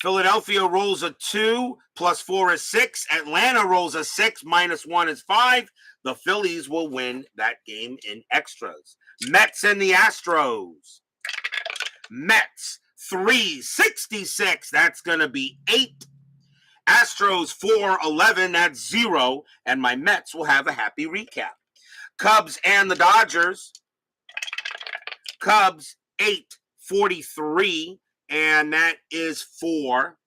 Philadelphia rolls a 2, plus 4 is 6. Atlanta rolls a 6, minus 1 is 5. The Phillies will win that game in extras. Mets and the Astros. Mets 366, that's going to be 8. Astros 411, that's 0. And my Mets will have a happy recap. Cubs and the Dodgers. Cubs 843, and that is 4.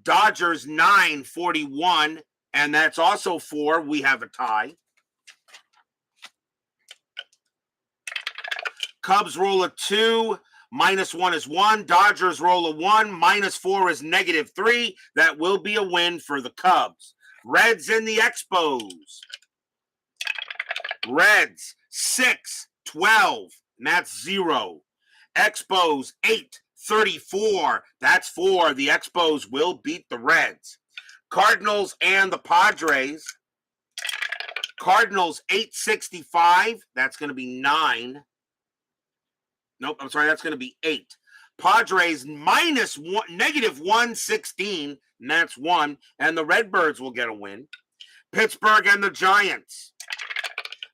Dodgers 941, and that's also 4. We have a tie. Cubs roll a 2. Minus 1 is 1. Dodgers roll a 1. Minus 4 is -3. That will be a win for the Cubs. Reds and the Expos. Reds 6-12, and that's 0. Expos 8-34, that's 4. The Expos will beat the Reds. Cardinals and the Padres. Cardinals 865, that's going to be 9. Nope, I'm sorry, that's going to be 8. Padres -116, and that's 1. And the Redbirds will get a win. Pittsburgh and the Giants.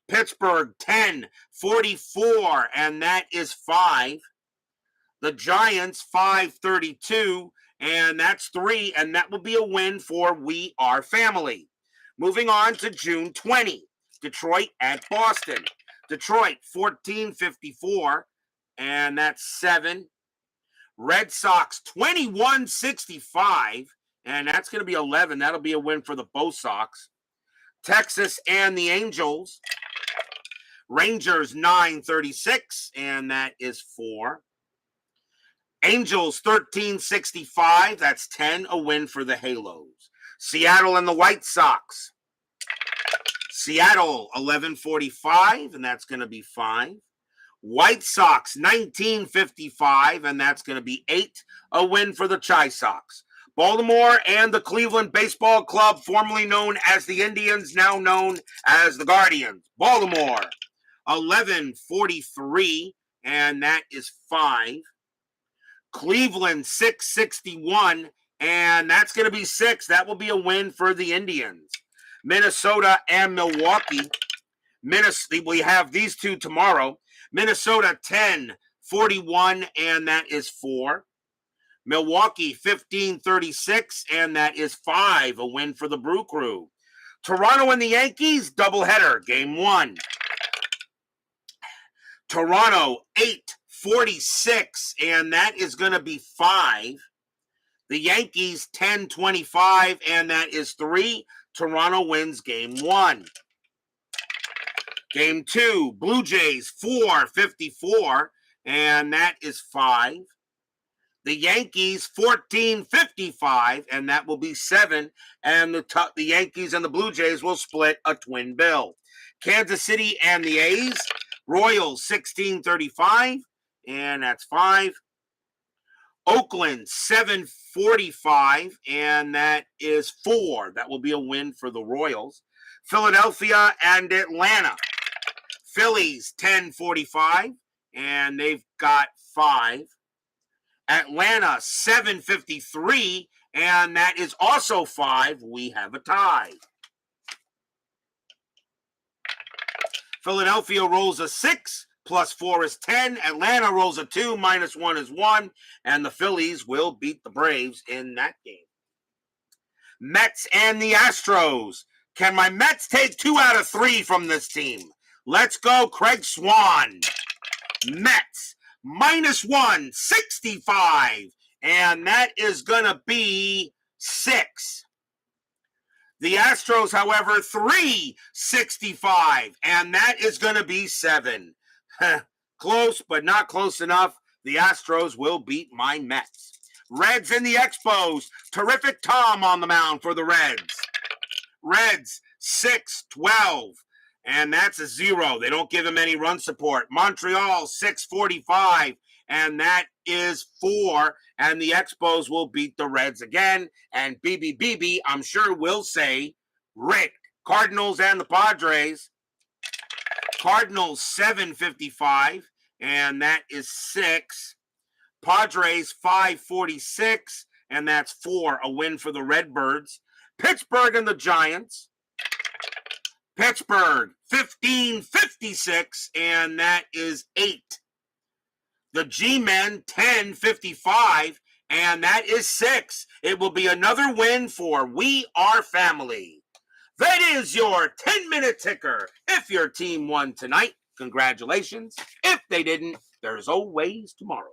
Pittsburgh 10-44, and that is 5. The Giants 532, and that's 3, and that will be a win for We Are Family. Moving on to June 20, Detroit at Boston. Detroit 14-54, and that's 7. Red Sox 21-65, and that's going to be 11. That'll be a win for the Bo Sox. Texas and the Angels. Rangers 936, and that is 4. Angels 1365, that's 10. A win for the Halos. Seattle and the White Sox. Seattle 1145, and that's going to be 5. White Sox 1955, and that's going to be 8. A win for the Chi Sox. Baltimore and the Cleveland Baseball Club, formerly known as the Indians, now known as the Guardians. Baltimore 1143, and that is 5. Cleveland 661, and that's going to be 6. That will be a win for the Indians. Minnesota and Milwaukee. We have these two tomorrow. Minnesota 10-41, and that is 4. Milwaukee 15-36, and that is 5, a win for the Brew Crew. Toronto and the Yankees, doubleheader, game 1. Toronto 8-46, and that is going to be 5. The Yankees 10-25, and that is 3. Toronto wins game 1. Game 2, Blue Jays 4-54, and that is 5. The Yankees 14-55, and that will be 7. And the Yankees and the Blue Jays will split a twin bill. Kansas City and the A's, Royals 16-35, and that's 5. Oakland 7-45, and that is 4. That will be a win for the Royals. Philadelphia and Atlanta. Phillies 10-45, and they've got 5. Atlanta 7-53, and that is also 5. We have a tie. Philadelphia rolls a 6, plus 4 is 10. Atlanta rolls a 2, minus 1 is 1, and the Phillies will beat the Braves in that game. Mets and the Astros. Can my Mets take 2 out of 3 from this team? Let's go, Craig Swan. Mets, minus 165, and that is going to be 6. The Astros, however, 365, and that is going to be 7. Close, but not close enough. The Astros will beat my Mets. Reds and the Expos. Terrific Tom on the mound for the Reds. Reds, 6-12. And that's a 0. They don't give him any run support. Montreal, 645, and that is 4. And the Expos will beat the Reds again. And BB, I'm sure will say, Rick. Cardinals and the Padres. Cardinals, 755, and that is 6. Padres, 546, and that's 4. A win for the Redbirds. Pittsburgh and the Giants. Pittsburgh, 1556, and that is 8. The G-Men, 1055, and that is 6. It will be another win for We Are Family. That is your 10-minute ticker. If your team won tonight, congratulations. If they didn't, there's always tomorrow.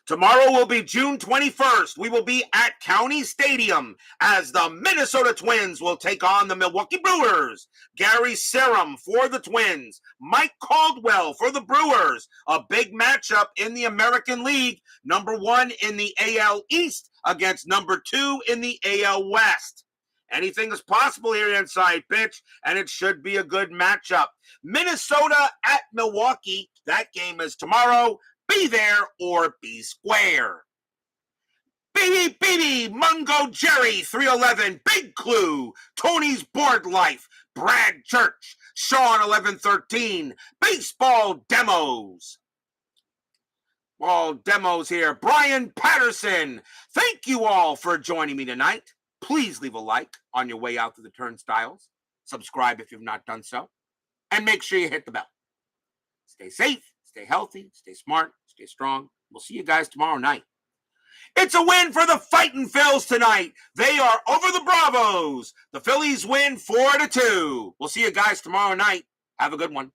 Tomorrow will be June 21st. We will be at County Stadium as the Minnesota Twins will take on the Milwaukee Brewers. Gary Serum for the Twins. Mike Caldwell for the Brewers. A big matchup in the American League. Number 1 in the AL East against number 2 in the AL West. Anything is possible here inside pitch, and it should be a good matchup. Minnesota at Milwaukee. That game is tomorrow. Be there or be square. BB, Mungo Jerry, 311, Big Clue, Tony's Board Life, Brad Church, Sean 1113, Baseball Demos. All demos here. Brian Patterson. Thank you all for joining me tonight. Please leave a like on your way out to the turnstiles. Subscribe if you've not done so. And make sure you hit the bell. Stay safe, stay healthy, stay smart, stay strong. We'll see you guys tomorrow night. It's a win for the Fightin' Phils tonight. They are over the Bravos. The Phillies win 4-2. We'll see you guys tomorrow night. Have a good one.